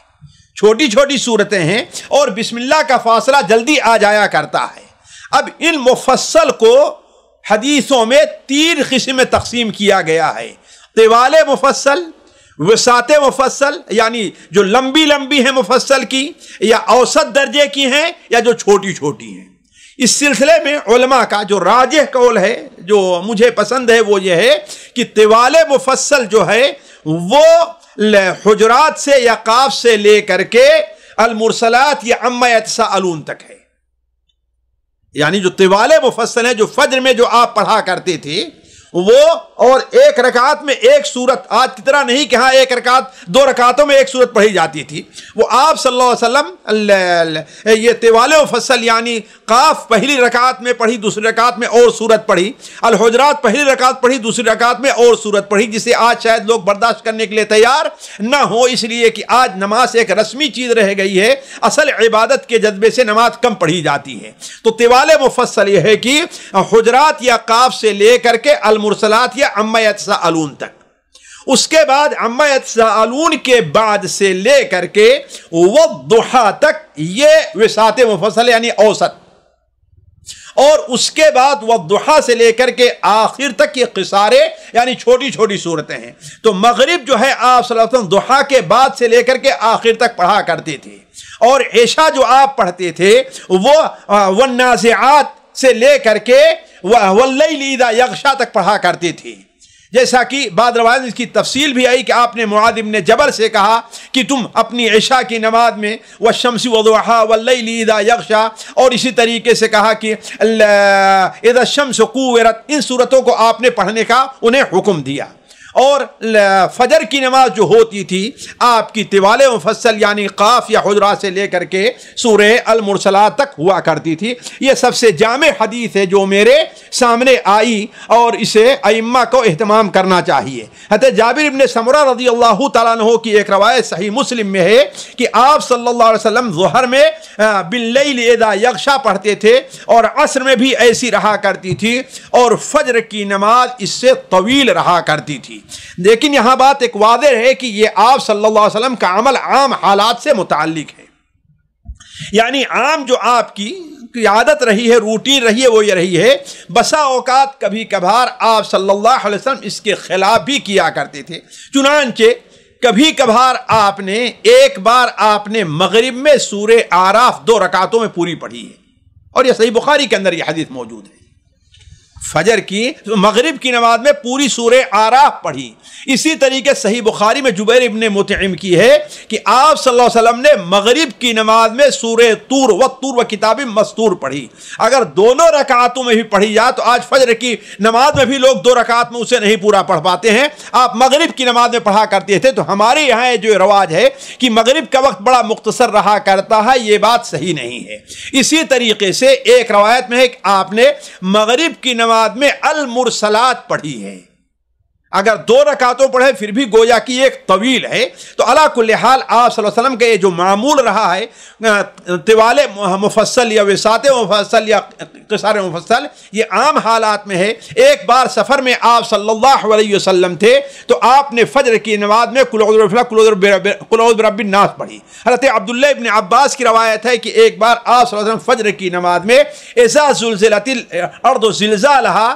چھوٹی چھوٹی صورتیں ہیں اور بسم اللہ کا فاصلہ جلدی آ جایا کرتا ہے. اب ان مفصل کو حدیثوں میں 3 قسم میں تقسیم کیا گیا ہے. طوال مفصل، وسعت مفصل یعنی جو لمبی لمبی ہیں مفصل کی، یا اوسط درجے کی ہیں، یا جو چھوٹی چھوٹی ہیں. اس سلسلے میں علماء کا جو راجح قول ہے، جو مجھے پسند ہے، وہ یہ ہے کہ طوال مفصل جو ہے وہ حجرات سے یا قاف سے لے کر کے المرسلات یا عما یتساءلون تک ہے. یعنی جو طوال مفصل ہے، جو فجر میں جو آپ پڑھا کرتے تھے وہ، اور ایک رکعت میں ایک سورت، آج کی طرح نہیں کہ ہاں ایک رکعت 2 رکعتوں میں ایک سورت پڑھی جاتی تھی. وہ آپ صلی اللہ علیہ وسلم یہ طوال مفصل یعنی قاف پہلی رکعت میں پڑھی، دوسری رکعت میں اور سورت پڑھی، الحجرات پہلی رکعت پڑھی، دوسری رکعت میں اور سورت پڑھی، جسے آج شاید لوگ برداشت کرنے کے لیے تیار نہ ہو، اس لیے کہ آج نماز ایک رسمی چیز رہ گئی ہے، اصل عبادت کے جذبے سے نماز کم پڑھی جاتی ہے. تو طوال مفصل یہ ہے کہ حجرات یا قاف سے لے کر کے المرسلات یا عما یتساءلون تک. اس کے بعد عما یتساءلون کے بعد سے لے کر کے والضحیٰ تک یہ وسعت مفصل یعنی اوسط، اور اس کے بعد والضحیٰ سے لے کر کے آخر تک یہ قصارے یعنی چھوٹی چھوٹی صورتیں ہیں. تو مغرب جو ہے آپ صلی اللہ علیہ وسلم ضحیٰ کے بعد سے لے کر کے آخر تک پڑھا کرتے تھے، اور عشاء جو آپ پڑھتے تھے وہ والنازعات سے لے کر کے واللیل اذا یغشا تک پڑھا کرتے تھے. جیسا کہ بعض روایت میں اس کی تفصیل بھی آئی کہ آپ نے معاذ بن جبل سے کہا کہ تم اپنی عشاء کی نماز میں والشمس وضحاها واللیل اذا یغشا، اور اسی طریقے سے کہا کہ اذا الشمس کورت، ان صورتوں کو آپ نے پڑھنے کا انہیں حکم دیا. اور فجر کی نماز جو ہوتی تھی آپ کی طوال مفصل یعنی قاف یا حجرات سے لے کر کے سورہ المرسلات تک ہوا کرتی تھی. یہ سب سے جامع حدیث ہے جو میرے سامنے آئی، اور اسے ائمہ کو اہتمام کرنا چاہیے. حضرت جابر بن سمرہ رضی اللہ تعالیٰ عنہ کی ایک روایت صحیح مسلم میں ہے کہ آپ صلی اللہ علیہ وسلم ظہر میں باللیل اذا یغشا پڑھتے تھے، اور عصر میں بھی ایسی رہا کرتی تھی، اور فجر کی نماز اس سے طویل رہا کرتی تھی. لیکن یہاں بات ایک واضح ہے کہ یہ آپ صلی اللہ علیہ وسلم کا عمل عام حالات سے متعلق ہے. یعنی عام جو آپ کی عادت رہی ہے، روٹین رہی ہے، وہ یہ رہی ہے. بسا اوقات کبھی کبھار آپ صلی اللہ علیہ وسلم اس کے خلاف بھی کیا کرتے تھے. چنانچہ کبھی کبھار ایک بار آپ نے مغرب میں سورہ اعراف 2 رکعتوں میں پوری پڑھی ہے، اور یہ صحیح بخاری کے اندر یہ حدیث موجود ہے. فجر کی مغرب کی نماز میں پوری سورہ اعراف پڑھی. اسی طریقے صحیح بخاری میں جبیر ابن مطعم کی ہے کہ آپ صلی اللہ علیہ وسلم نے مغرب کی نماز میں سورہ طور والطور وکتاب مسطور پڑھی. اگر دونوں رکعتوں میں بھی پڑھی جائے تو آج فجر کی نماز میں بھی لوگ 2 رکعت میں اسے نہیں پورا پڑھ پاتے ہیں، آپ مغرب کی نماز میں پڑھا کرتے تھے. تو ہمارے یہاں جو رواج ہے کہ مغرب کا وقت بڑا مختصر رہا کرتا ہے، یہ بات صحیح نہیں ہے. اسی طریقے سے ایک روایت میں ہے کہ آپ نے مغرب کی نماز میں المرسلات پڑھی ہے. اگر 2 رکعتوں پڑھے پھر بھی گویا کی ایک طویل ہے. تو علا کل حال آپ صلی اللہ علیہ وسلم کا یہ جو معمول رہا ہے طوال مفصل یا وسعت مفصل یا قصار مفصل، یہ عام حالات میں ہے. ایک بار سفر میں آپ صلی اللہ علیہ وسلم تھے تو آپ نے فجر کی نماز میں قل اعوذ برب الناس پڑھی. حضرت عبداللہ ابن عباس کی روایت ہے کہ ایک بار آپ صلی اللہ علیہ وسلم فجر کی نماز میں اذا زلزلت الارض زلزالها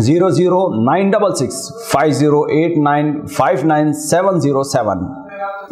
009665089595707।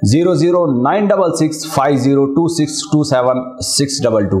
0096650262762